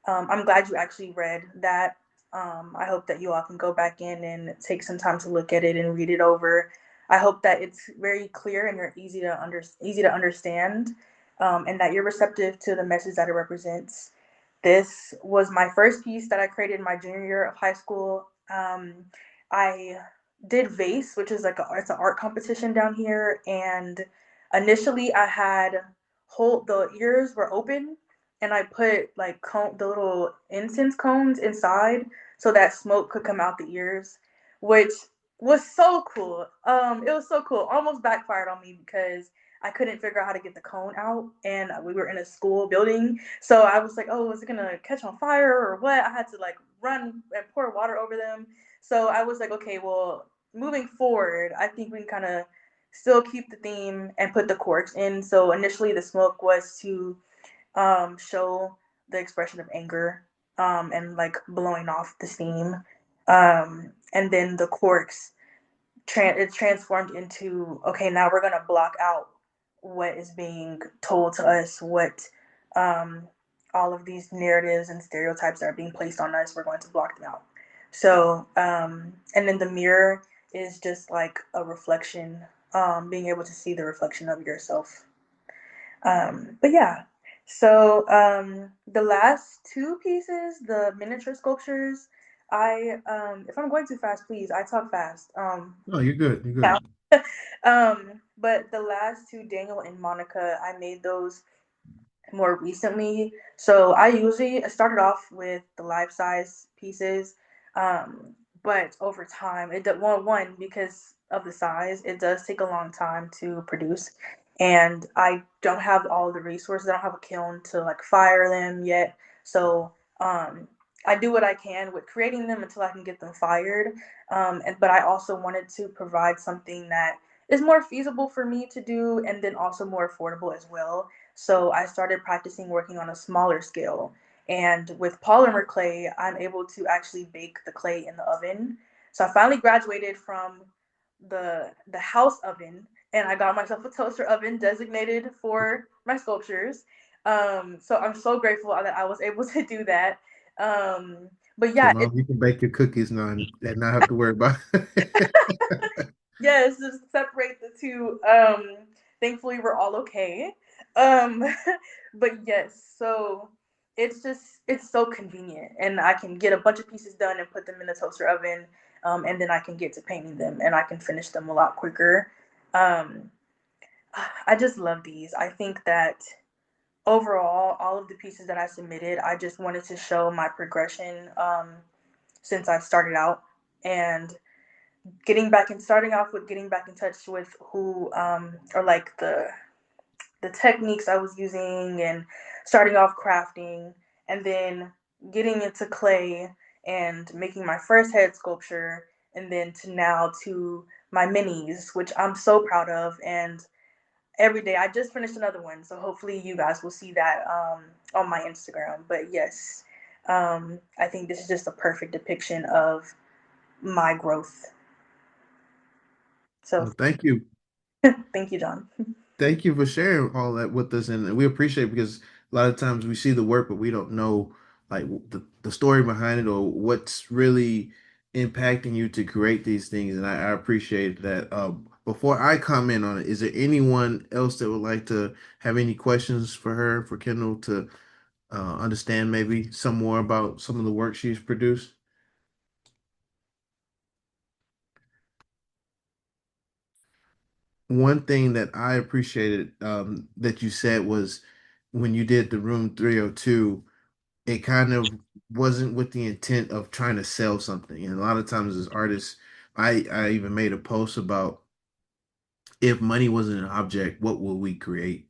I'm glad you actually read that. I hope that you all can go back in and take some time to look at it and read it over. I hope that it's very clear and you're easy to understand, and that you're receptive to the message that it represents. This was my first piece that I created in my junior year of high school. I did vase, which is it's an art competition down here, and initially I had the ears were open, and I put like the little incense cones inside so that smoke could come out the ears, which was so cool. It was so cool. Almost backfired on me because I couldn't figure out how to get the cone out, and we were in a school building. So I was like, oh, is it gonna catch on fire or what? I had to like run and pour water over them. So I was like, okay, well, moving forward, I think we can kind of still keep the theme and put the corks in. So initially, the smoke was to show the expression of anger, and like blowing off the steam. And then the corks, it's transformed into, okay, now we're going to block out what is being told to us, what um, all of these narratives and stereotypes that are being placed on us, we're going to block them out. So, and then the mirror is just like a reflection, being able to see the reflection of yourself. But yeah, so the last two pieces, the miniature sculptures, if I'm going too fast, please, I talk fast. No, you're good. You're Yeah. good. But the last two, Daniel and Monica, I made those more recently. So I usually started off with the life size pieces, but over time, one because of the size, it does take a long time to produce, and I don't have all the resources. I don't have a kiln to like fire them yet, so I do what I can with creating them until I can get them fired. But I also wanted to provide something that is more feasible for me to do, and then also more affordable as well. So I started practicing working on a smaller scale. And with polymer clay, I'm able to actually bake the clay in the oven. So I finally graduated from the house oven, and I got myself a toaster oven designated for my sculptures. So I'm so grateful that I was able to do that. But So yeah, long you can bake your cookies now and not have to worry about it. yes, just separate the two. Thankfully, we're all okay. Um, but yes, so it's so convenient, and I can get a bunch of pieces done and put them in the toaster oven, and then I can get to painting them, and I can finish them a lot quicker. Um, I just love these. I think that overall, all of the pieces that I submitted, I just wanted to show my progression, since I started out, and starting off with getting back in touch with who, or like the techniques I was using, and starting off crafting, and then getting into clay and making my first head sculpture, and then to now to my minis, which I'm so proud of. And every day I just finished another one, so hopefully you guys will see that on my Instagram. But yes, I think this is just a perfect depiction of my growth. So Well, thank you. thank you, John. Thank you for sharing all that with us, and we appreciate it because a lot of times we see the work, but we don't know like the story behind it or what's really impacting you to create these things. And I appreciate that. before I comment on it, is there anyone else that would like to have any questions for her, for Kendall to understand maybe some more about some of the work she's produced? One thing that I appreciated that you said was when you did the Room 302, it kind of wasn't with the intent of trying to sell something. And a lot of times as artists, I even made a post about if money wasn't an object, what would we create?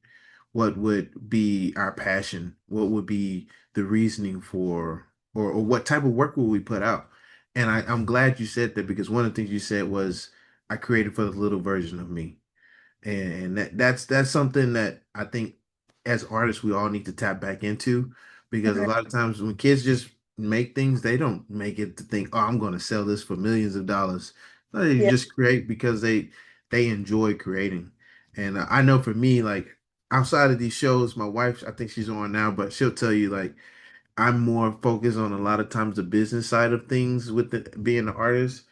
What would be our passion? What would be the reasoning for, or what type of work would we put out? And I'm glad you said that because one of the things you said was, I created for the little version of me. And that's something that I think as artists we all need to tap back into because a Mhm. lot of times when kids just make things, they don't make it to think, oh, I'm going to sell this for millions of dollars. No, they Yeah. just create because they enjoy creating. And I know for me, like outside of these shows, my wife, I think she's on now, but she'll tell you like I'm more focused on a lot of times the business side of things with being an artist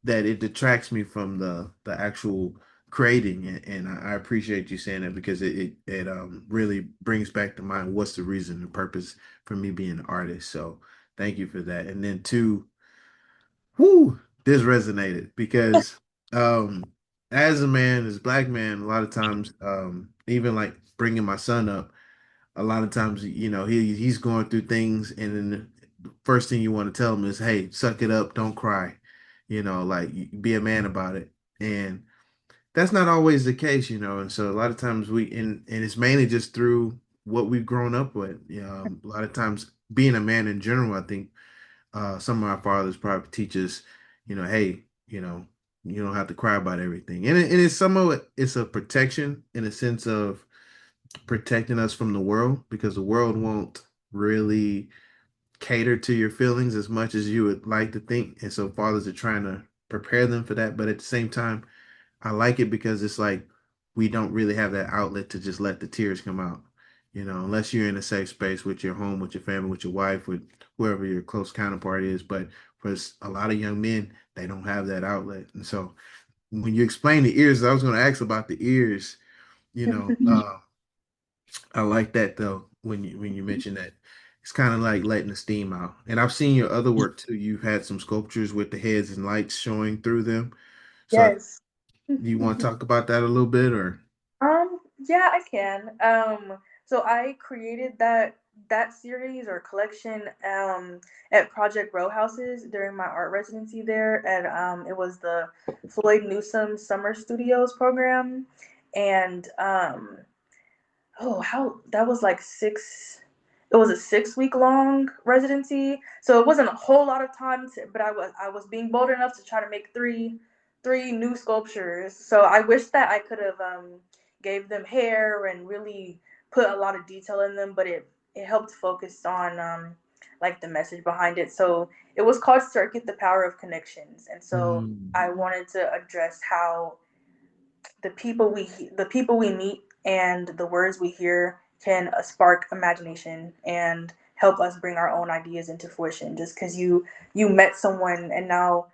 that it detracts me from the actual creating it. And I appreciate you saying that because it really brings back to mind what's the reason and purpose for me being an artist. So thank you for that. And then two, whoo, this resonated because um as a man, as a black man, a lot of times even like bringing my son up, a lot of times he's going through things and then the first thing you want to tell him is, hey, suck it up, don't cry, like be a man about it. And that's not always the case, and so a lot of times and it's mainly just through what we've grown up with. A lot of times being a man in general, I think some of our fathers probably teach us, hey, you don't have to cry about everything. And it's some of it, it's a protection in a sense of protecting us from the world because the world won't really cater to your feelings as much as you would like to think. And so fathers are trying to prepare them for that. But at the same time, I like it because it's like we don't really have that outlet to just let the tears come out. Unless you're in a safe space with your home, with your family, with your wife, with whoever your close counterpart is. But for a lot of young men, they don't have that outlet. And so when you explain the ears, I was going to ask about the ears, you know, uh, I like that though when you mention that. It's kind of like letting the steam out. And I've seen your other work too. You've had some sculptures with the heads and lights showing through them. So Yes. do you want to talk about that a little bit or? Yeah, I can. So I created that series or collection at Project Row Houses during my art residency there, and it was the Floyd Newsome Summer Studios program, and oh, how that was like it was a 6 week long residency, so it wasn't a whole lot of time but I was being bold enough to try to make three new sculptures. So I wish that I could have gave them hair and really put a lot of detail in them, but it helped focus on like the message behind it. So it was called Circuit: The Power of Connections, and so Mm, I wanted to address how the people we meet and the words we hear can spark imagination and help us bring our own ideas into fruition. Just because you met someone and now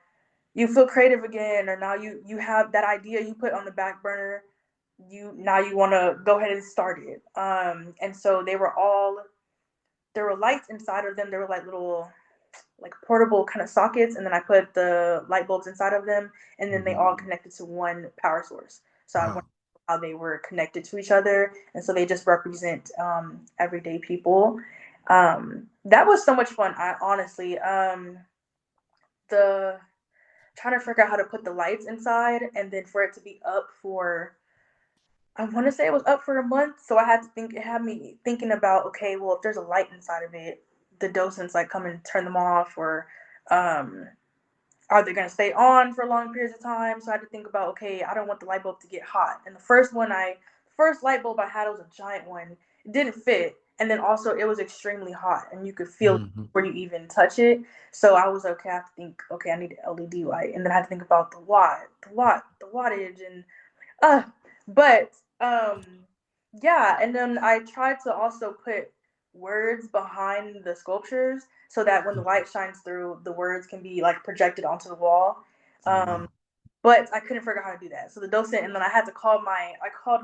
you feel creative again, or now you have that idea you put on the back burner, you want to go ahead and start it. And so there were lights inside of them. There were like little like portable kind of sockets, and then I put the light bulbs inside of them, and then they mhm. all connected to one power source. So I Wow. wondered how they were connected to each other, and so they just represent everyday people. That was so much fun. I honestly, the trying to figure out how to put the lights inside, and then for it to be up for, I want to say it was up for a month. So I had to think. It had me thinking about, okay, well, if there's a light inside of it, the docents like come and turn them off, or um, are they going to stay on for long periods of time? So I had to think about, okay, I don't want the light bulb to get hot. And the first light bulb I had was a giant one. It didn't fit. And then also it was extremely hot and you could feel it Mhm. before you even touch it. So I was okay. I have to think, okay, I need an LED light. And then I had to think about the wattage and uh, but yeah, and then I tried to also put words behind the sculptures so that when the light shines through, the words can be like projected onto the wall. Oh, Um, wow. but I couldn't figure out how to do that. So the docent, and then I called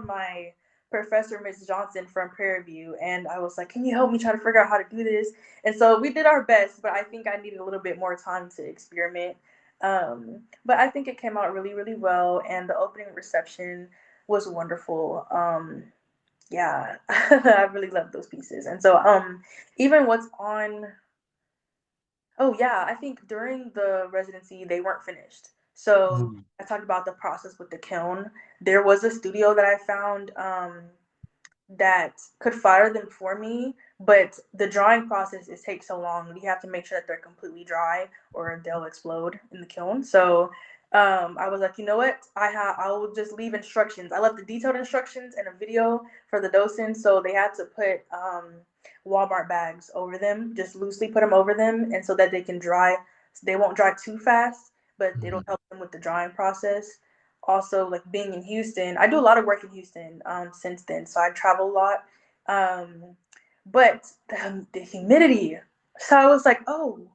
my professor, Miss Johnson from Prairie View, and I was like, "Can you help me try to figure out how to do this?" And so we did our best, but I think I needed a little bit more time to experiment. But I think it came out really, really well, and the opening reception was wonderful. Yeah, I really love those pieces, and so even what's on Oh yeah, I think during the residency they weren't finished. So Mm, I talked about the process with the kiln. There was a studio that I found that could fire them for me, but the drying process it takes so long. You have to make sure that they're completely dry or they'll explode in the kiln. So I was like, you know what? I will just leave instructions. I left the detailed instructions in a video for the docents, so they had to put Walmart bags over them, just loosely put them over them, and so that they can dry. They won't dry too fast, but it'll mm, help them with the drying process. Also, like being in Houston, I do a lot of work in Houston since then, so I travel a lot. But the humidity, so I was like, oh,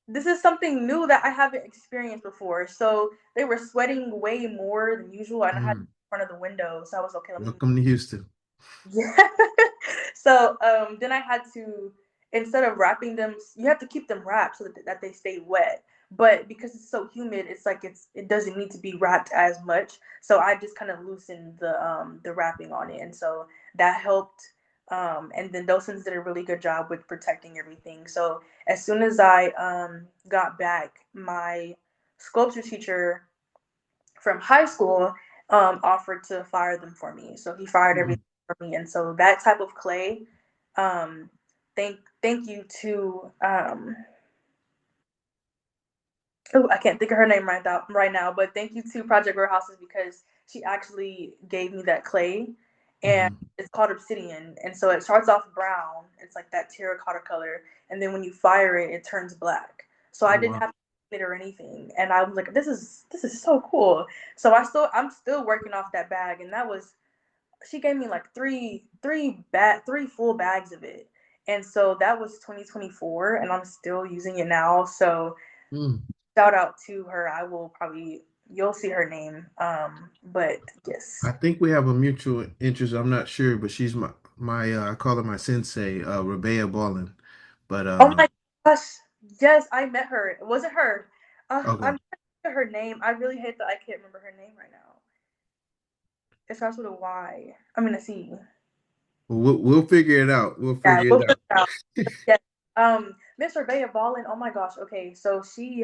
this is something new that I haven't experienced before. So they were sweating way more than usual, and I had mm. in front of the window, so I was okay. Let me Welcome to Houston. yeah. So then I had to, instead of wrapping them, you have to keep them wrapped so that they stay wet. But because it's so humid, it's like it doesn't need to be wrapped as much. So I just kind of loosened the wrapping on it, and so that helped. And then docents did a really good job with protecting everything. So as soon as I got back, my sculpture teacher from high school offered to fire them for me. So he fired Mm, everything for me, and so that type of clay. Um, thank you to oh, I can't think of her name right now, but thank you to Project Warehouses because she actually gave me that clay, and mm. it's called obsidian, and so it starts off brown. It's like that terracotta color, and then when you fire it, it turns black. So I Oh, didn't wow. have to it or anything, and I was like, this is so cool. So I'm still working off that bag, and that was she gave me like three full bags of it, and so that was 2024, and I'm still using it now. So Mm. shout out to her. I will probably you'll see her name. But yes. I think we have a mutual interest. I'm not sure, but she's my I call her my sensei, Rabea Ballin. But Oh my gosh. Yes, I met her. Was it her? okay. I'm trying to think of her name. I really hate that I can't remember her name right now. It starts with a Y. I mean a C. Well, we'll figure it out. We'll Yeah, figure we'll it figure out. it out. Yes. Miss Rebecca Ballin. Oh my gosh. Okay, so she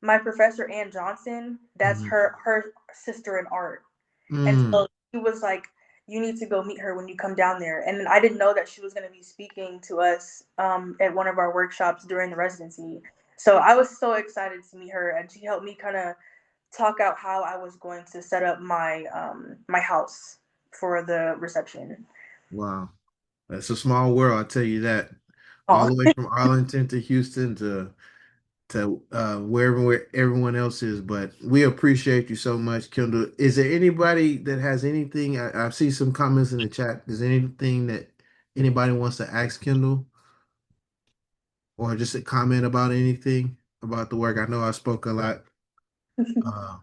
my professor Ann Johnson. That's Mhm. her sister in art. And Mm. so he was like, "You need to go meet her when you come down there." And I didn't know that she was going to be speaking to us at one of our workshops during the residency. So I was so excited to meet her, and she helped me kind of talk out how I was going to set up my house for the reception. Wow. That's a small world, I tell you that. All Oh, the way from Arlington to Houston to wherever everyone else is. But we appreciate you so much, Kendall. Is there anybody that has anything? I see some comments in the chat. Is there anything that anybody wants to ask Kendall or just a comment about anything about the work? I know I spoke a lot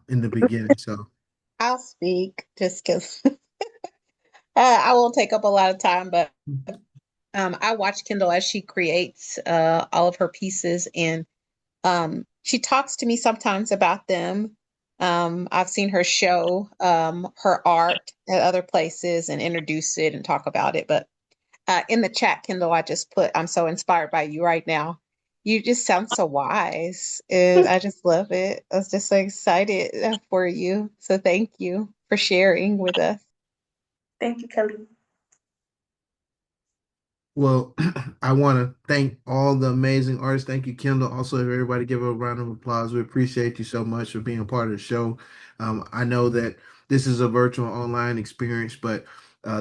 in the beginning, so I'll speak just because I won't take up a lot of time, but I watch Kendall as she creates all of her pieces, and she talks to me sometimes about them. I've seen her show her art at other places and introduce it and talk about it. But in the chat, Kendall, I just put, I'm so inspired by you right now. You just sound so wise, and I just love it. I was just so excited for you. So thank you for sharing with us. thank you, Kelly. well, I want to thank all the amazing artists. Thank you, Kendall. Also, if everybody give her a round of applause. We appreciate you so much for being a part of the show. I know that this is a virtual online experience, but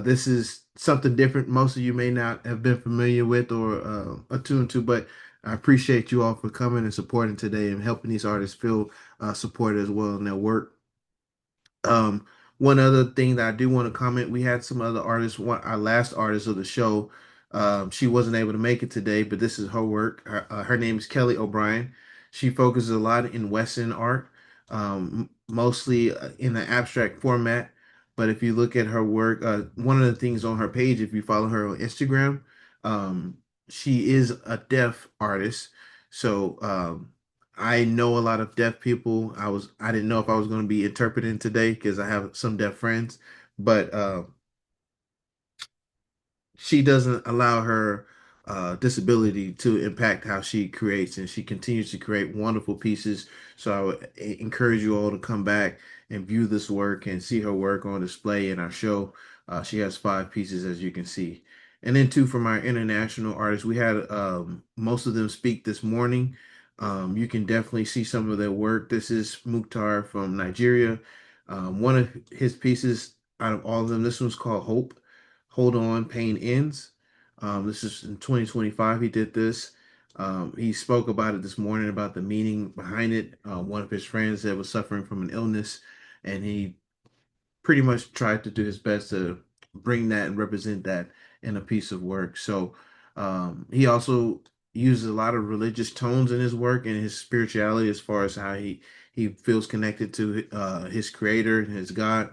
this is something different. Most of you may not have been familiar with or attuned to, but I appreciate you all for coming and supporting today and helping these artists feel supported as well in their work. Um, One other thing that I do want to comment, we had some other artists, our last artist of the show. She wasn't able to make it today, but this is her work. Her name is Kelly O'Brien. She focuses a lot in Western art. mostly in the abstract format. But if you look at her work, one of the things on her page, if you follow her on Instagram, um, she is a deaf artist. So I know a lot of deaf people. I didn't know if I was going to be interpreting today because I have some deaf friends, but she doesn't allow her disability to impact how she creates, and she continues to create wonderful pieces. So I would encourage you all to come back and view this work and see her work on display in our show. She has 5 pieces, as you can see. And then two from our international artists, we had most of them speak this morning. You can definitely see some of their work. This is Mukhtar from Nigeria. One of his pieces out of all of them, this one's called Hope. Hold On, Pain Ends. This is in 2025. He did this. He spoke about it this morning about the meaning behind it. One of his friends that was suffering from an illness, and he pretty much tried to do his best to bring that and represent that in a piece of work. So he also uses a lot of religious tones in his work and his spirituality as far as how he feels connected to his creator and his God.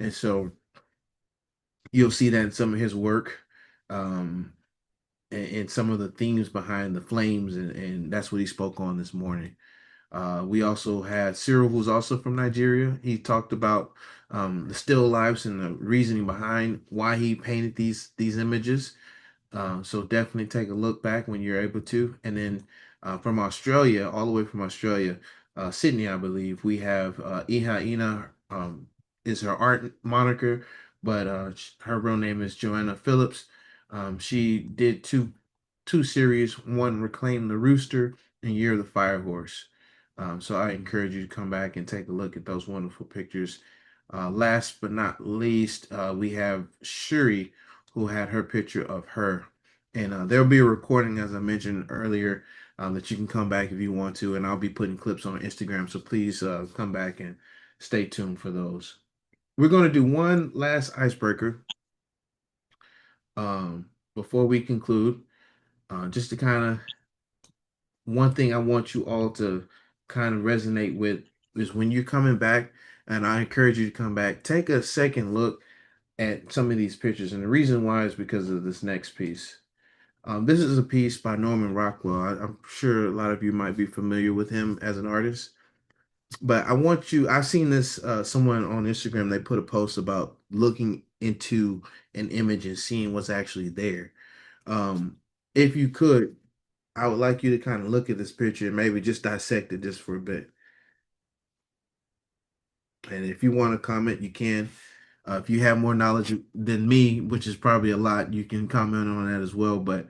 And so you'll see that in some of his work, um, and some of the themes behind the flames, and that's what he spoke on this morning. We also had Cyril, who's also from Nigeria. He talked about the still lifes and the reasoning behind why he painted these images. So definitely take a look back when you're able to. And then from Australia, all the way from Australia, Sydney, I believe, we have Iha Ina, is her art moniker, but her real name is Joanna Phillips. She did two series, one Reclaim the Rooster and Year of the Fire Horse. So I encourage you to come back and take a look at those wonderful pictures. Last but not least, we have Shuri, who had her picture of her. And there'll be a recording, as I mentioned earlier, that you can come back if you want to. And I'll be putting clips on Instagram. So please come back and stay tuned for those. We're going to do one last icebreaker before we conclude. Just to kind of, one thing I want you all to kind of resonate with is when you're coming back, and I encourage you to come back, take a second look at some of these pictures. And the reason why is because of this next piece. This is a piece by Norman Rockwell. I'm sure a lot of you might be familiar with him as an artist, but I want you, I've seen this, someone on Instagram, they put a post about looking into an image and seeing what's actually there. Um, if you could, I would like you to kind of look at this picture and maybe just dissect it just for a bit. And if you want to comment, you can. If you have more knowledge than me, which is probably a lot, you can comment on that as well. But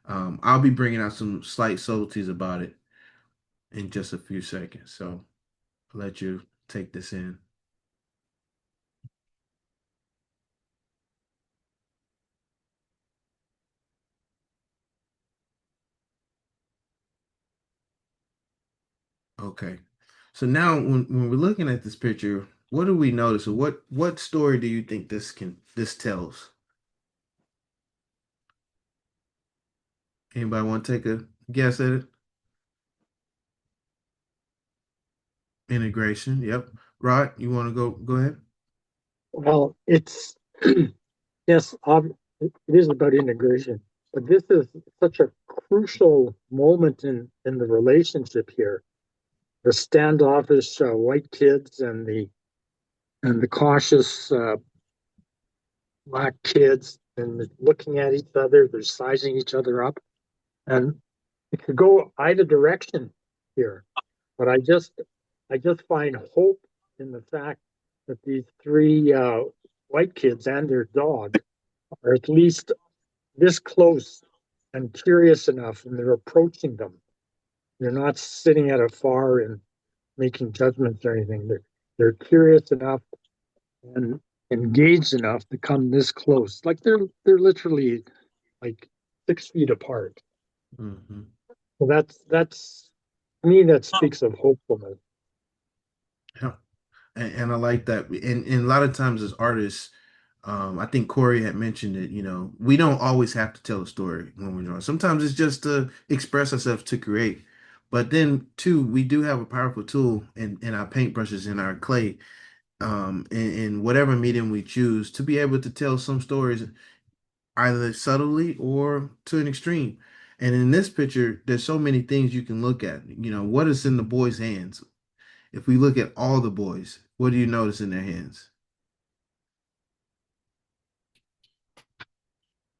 I'll be bringing out some slight subtleties about it in just a few seconds. So I'll let you take this in. Okay. So now when we're looking at this picture, what do we notice? Or what story do you think this tells? Anybody want to take a guess at it? Integration. Yep. Rod, you want to go ahead? Well, it's yes, it is about integration, but this is such a crucial moment in the relationship here. The standoffish white kids and the cautious black kids, and they're looking at each other, they're sizing each other up, and it could go either direction here. But I just find hope in the fact that these three white kids and their dog are at least this close and curious enough, and they're approaching them. They're not sitting at afar and making judgments or anything. They're curious enough and engaged enough to come this close. Like they're literally like 6 feet apart. Mm-hmm. So that's to me that speaks of hopefulness. Yeah. And I like that. And a lot of times as artists, I think Cori had mentioned it, we don't always have to tell a story when we're drawing. Sometimes it's just to express ourselves to create. But then too, we do have a powerful tool in our paintbrushes and our clay, in whatever medium we choose to be able to tell some stories either subtly or to an extreme. And in this picture, there's so many things you can look at. What is in the boys' hands? If we look at all the boys, what do you notice in their hands?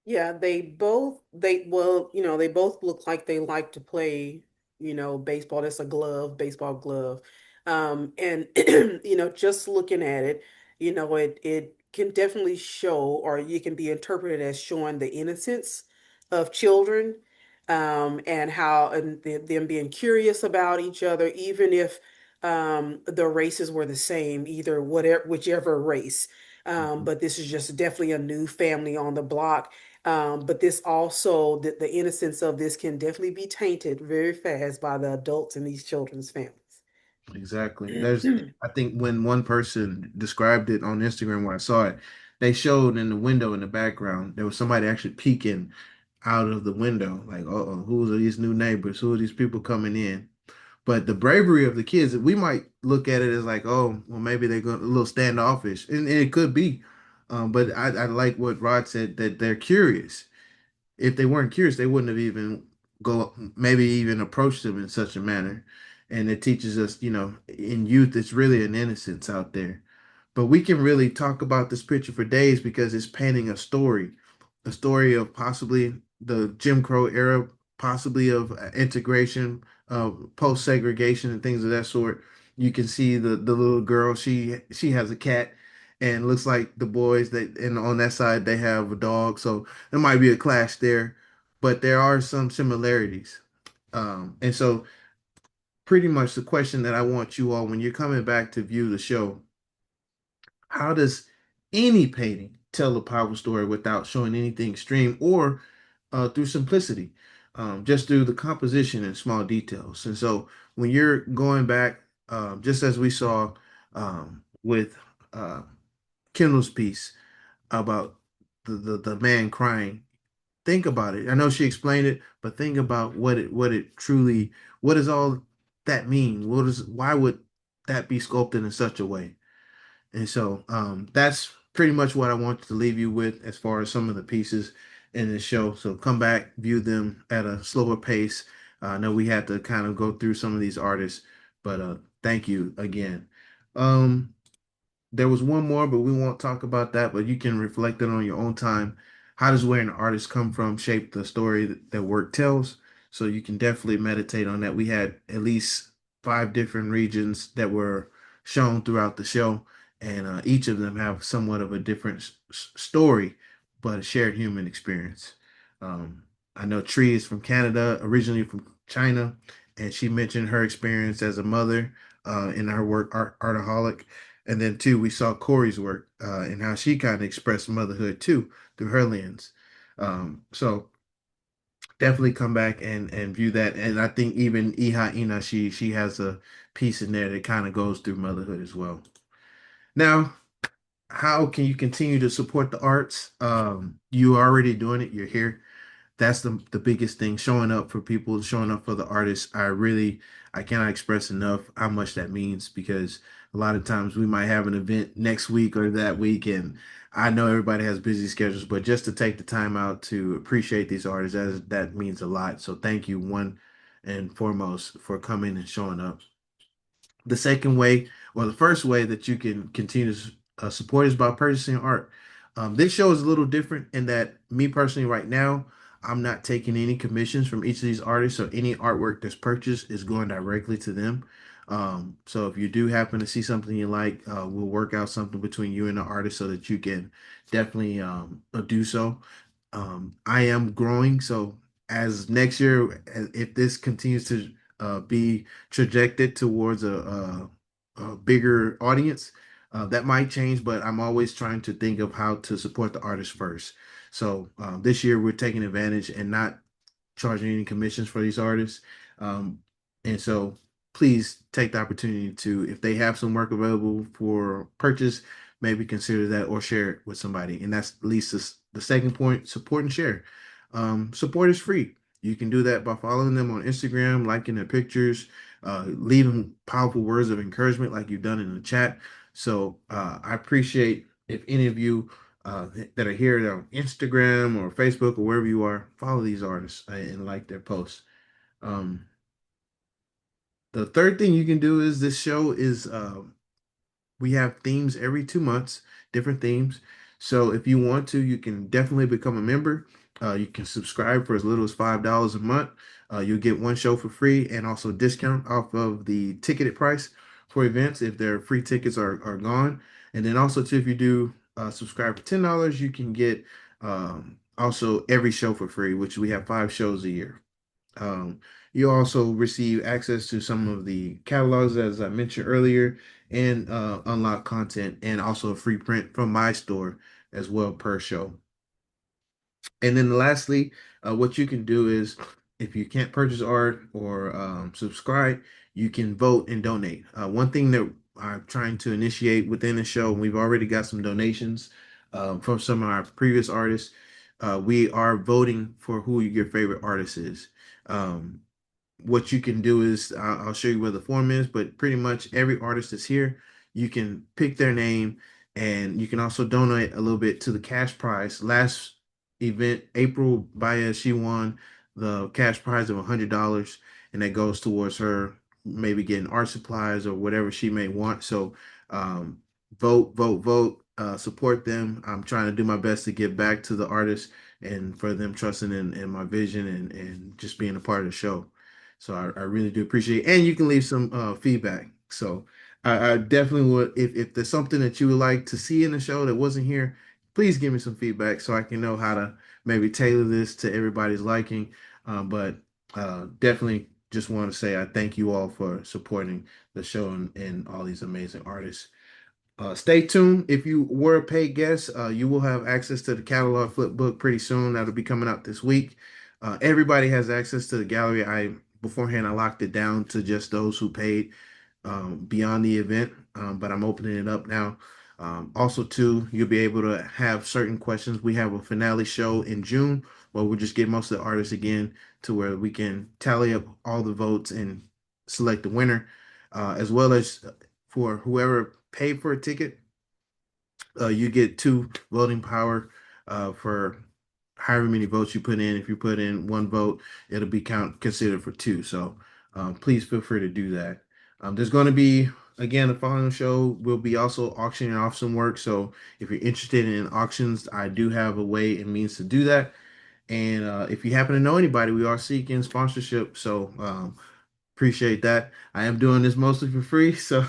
Yeah, they both look like they like to play, baseball. That's a glove, baseball glove. And just looking at it, it can definitely show, or it can be interpreted as showing the innocence of children, and how and them being curious about each other, even if the races were the same, either whatever whichever race. Mhm. But this is just definitely a new family on the block, but this also, the innocence of this can definitely be tainted very fast by the adults in these children's families. Exactly. I think when one person described it on Instagram where I saw it, they showed in the window in the background, there was somebody actually peeking out of the window, like, uh-oh, who are these new neighbors? Who are these people coming in? But the bravery of the kids, we might look at it as like, oh, well, maybe they're going a little standoffish, and it could be. But I like what Rod said, that they're curious. If they weren't curious, they wouldn't have even maybe even approached them in such a manner. And it teaches us, in youth, it's really an innocence out there. But we can really talk about this picture for days because it's painting a story of possibly the Jim Crow era, possibly of integration, post segregation, and things of that sort. You can see the little girl. She has a cat, and looks like the boys that and on that side they have a dog. So there might be a clash there, but there are some similarities. And so pretty much the question that I want you all when you're coming back to view the show, how does any painting tell a powerful story without showing anything extreme or through simplicity, just through the composition and small details? And so when you're going back, just as we saw with uh, Kendall's piece about the man crying, think about it. I know she explained it, but think about what it truly, what does all that mean? Why would that be sculpted in such a way? And so that's pretty much what I wanted to leave you with as far as some of the pieces in the show. So come back, view them at a slower pace. I know we had to kind of go through some of these artists, but thank you again. Um, there was one more, but we won't talk about that. But you can reflect it on your own time. How does where an artist come from shape the story that work tells? So you can definitely meditate on that. We had at least 5 different regions that were shown throughout the show, and each of them have somewhat of a different story, but a shared human experience. Um, I know Tree is from Canada, originally from China, and she mentioned her experience as a mother in her work, Artaholic. And then too, we saw Cori's work and how she kind of expressed motherhood too through her lens. So definitely come back and view that. And I think even Iha Ina, she has a piece in there that kind of goes through motherhood as well. Now, how can you continue to support the arts? You are already doing it. You're here. That's the biggest thing, showing up for people, showing up for the artists. I cannot express enough how much that means, because a lot of times we might have an event next week or that week, and I know everybody has busy schedules, but just to take the time out to appreciate these artists, that means a lot. So thank you, one and foremost, for coming and showing up. The second way, or the first way that you can continue to support, is by purchasing art. This show is a little different in that, me personally, right now, I'm not taking any commissions from each of these artists, so any artwork that's purchased is going directly to them. So if you do happen to see something you like, we'll work out something between you and the artist so that you can definitely do so. I am growing, so as next year, if this continues to be trajected towards a bigger audience, that might change. But I'm always trying to think of how to support the artist first. So this year we're taking advantage and not charging any commissions for these artists. Um, and so please take the opportunity to, if they have some work available for purchase, maybe consider that or share it with somebody. And that's at least the second point: support and share. Support is free. You can do that by following them on Instagram, liking their pictures, leaving powerful words of encouragement like you've done in the chat. So I appreciate if any of you that are here on Instagram or Facebook or wherever you are, follow these artists and like their posts. Um, the third thing you can do is this show is we have themes every 2 months, different themes. So if you want to, you can definitely become a member. You can subscribe for as little as $5 a month. You'll get one show for free and also discount off of the ticketed price for events if their free tickets are gone. And then also too, if you do subscribe for $10, you can get also every show for free, which we have 5 shows a year. Um, you also receive access to some of the catalogs, as I mentioned earlier, and unlock content and also a free print from my store as well per show. And then lastly, what you can do is if you can't purchase art or subscribe, you can vote and donate. One thing that I'm trying to initiate within the show, and we've already got some donations from some of our previous artists. We are voting for who your favorite artist is. Um, what you can do is I'll show you where the form is, but pretty much every artist that's here, you can pick their name and you can also donate a little bit to the cash prize. Last event, April Baez, she won the cash prize of $100, and that goes towards her maybe getting art supplies or whatever she may want. So vote, vote, vote, support them. I'm trying to do my best to give back to the artists and for them trusting in my vision and just being a part of the show. So I really do appreciate it. And you can leave some feedback. So I definitely would, if there's something that you would like to see in the show that wasn't here, please give me some feedback so I can know how to maybe tailor this to everybody's liking. But definitely just want to say I thank you all for supporting the show and all these amazing artists. Stay tuned. If you were a paid guest, you will have access to the catalog flip book pretty soon. That'll be coming out this week. Everybody has access to the gallery. I beforehand I locked it down to just those who paid beyond the event, but I'm opening it up now. Also, too, you'll be able to have certain questions. We have a finale show in June where we'll just get most of the artists again to where we can tally up all the votes and select the winner, as well as for whoever paid for a ticket, you get two voting power for however many votes you put in. If you put in one vote, it'll be considered for two. So please feel free to do that. There's going to be again the following show. We'll be also auctioning off some work. So if you're interested in auctions, I do have a way and means to do that. And if you happen to know anybody, we are seeking sponsorship. So appreciate that. I am doing this mostly for free, so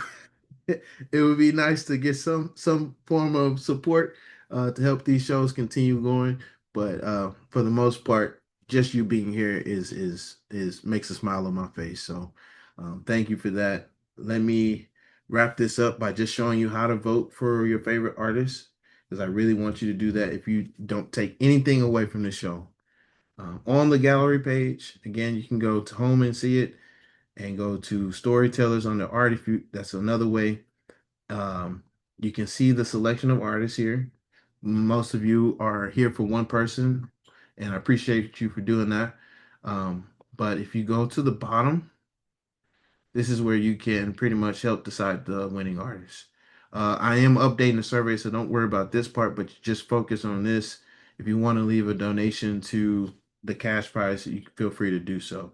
it would be nice to get some form of support to help these shows continue going. But for the most part, just you being here is makes a smile on my face. So thank you for that. Let me wrap this up by just showing you how to vote for your favorite artist, because I really want you to do that if you don't take anything away from the show. On the gallery page, again, you can go to home and see it and go to Storytellers under art if you that's another way. um, you can see the selection of artists here. Most of you are here for one person, and I appreciate you for doing that. But if you go to the bottom, this is where you can pretty much help decide the winning artist. I am updating the survey, so don't worry about this part, but just focus on this. If you want to leave a donation to the cash prize, you can feel free to do so.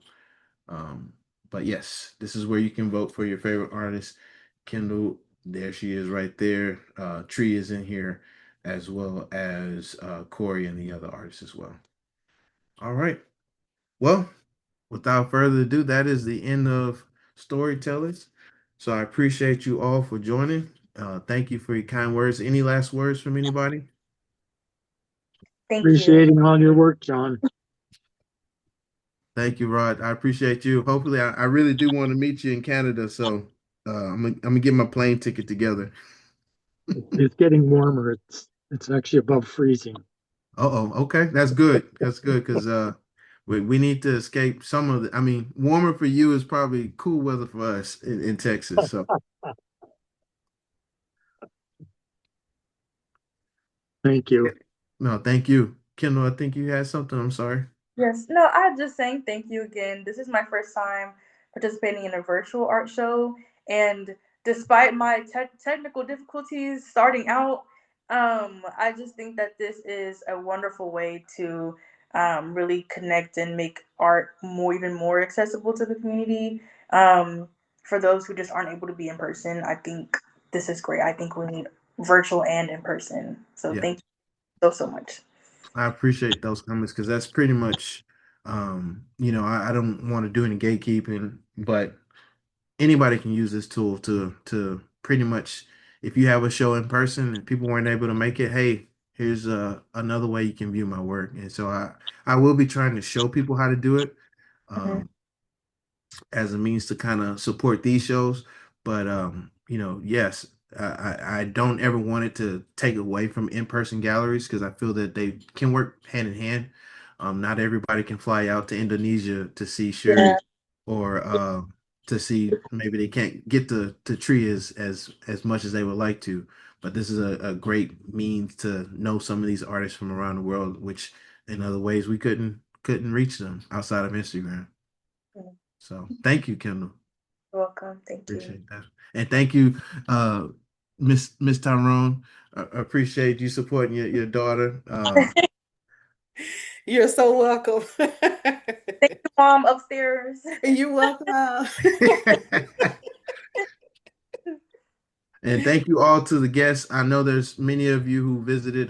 Um, but yes, this is where you can vote for your favorite artist. Kendall, there she is right there. Tree is in here, as well as Cori and the other artists as well. All right. Well, without further ado, that is the end of Storytellers. So I appreciate you all for joining. Thank you for your kind words. Any last words from anybody? Thank you. Appreciating all your work, John. Thank you, Rod. I appreciate you. Hopefully, I really do want to meet you in Canada. So I'm gonna get my plane ticket together. It's getting warmer. It's actually above freezing. Oh, okay. That's good. That's good because we need to escape some of the. I mean, warmer for you is probably cool weather for us in Texas. So Thank you. no, thank you, Kendall. I think you had something. I'm sorry. Yes. No, I just saying thank you again. This is my first time participating in a virtual art show, and despite my technical difficulties starting out, I just think that this is a wonderful way to really connect and make art even more accessible to the community. For those who just aren't able to be in person, I think this is great. I think we need virtual and in person. So Yeah. thank you so much. I appreciate those comments because that's pretty much, I don't want to do any gatekeeping, but anybody can use this tool to pretty much, if you have a show in person and people weren't able to make it, hey, here's another way you can view my work. And so I will be trying to show people how to do it. Mhm. Um, as a means to kind of support these shows. But yes, I don't ever want it to take away from in-person galleries because I feel that they can work hand in hand. Not everybody can fly out to Indonesia to see Yeah. Sherry or to see maybe they can't get to Tree as much as they would like to. But this is a great means to know some of these artists from around the world, which in other ways we couldn't reach them outside of Instagram. You're So thank you, Kendall. welcome. Thank you. Appreciate that. And thank you, uh, Miss Tyrone. I appreciate you supporting your daughter. You're so welcome. Thank you, Mom, upstairs. You're welcome. And thank you all to the guests. I know there's many of you who visited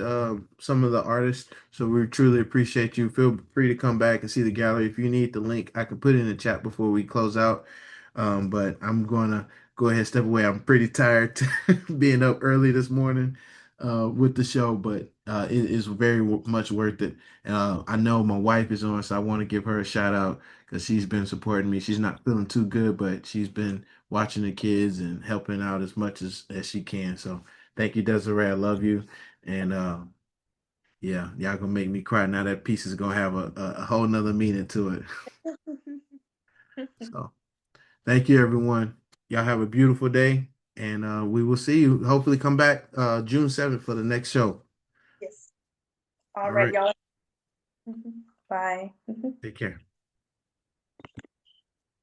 some of the artists, so we truly appreciate you. Feel free to come back and see the gallery. If you need the link, I can put it in the chat before we close out. But I'm gonna go ahead and step away. I'm pretty tired being up early this morning with the show, but it is very much worth it. I know my wife is on, so I want to give her a shout out because she's been supporting me. She's not feeling too good, but she's been watching the kids and helping out as much as she can. So thank you, Desiree. I love you. And yeah, y'all gonna make me cry. Now that piece is gonna have a whole nother meaning to it. So thank you, everyone. Y'all have a beautiful day. And we will see you. Hopefully come back June 7th for the next show. Yes. All All right, right. y'all. Bye. Take care.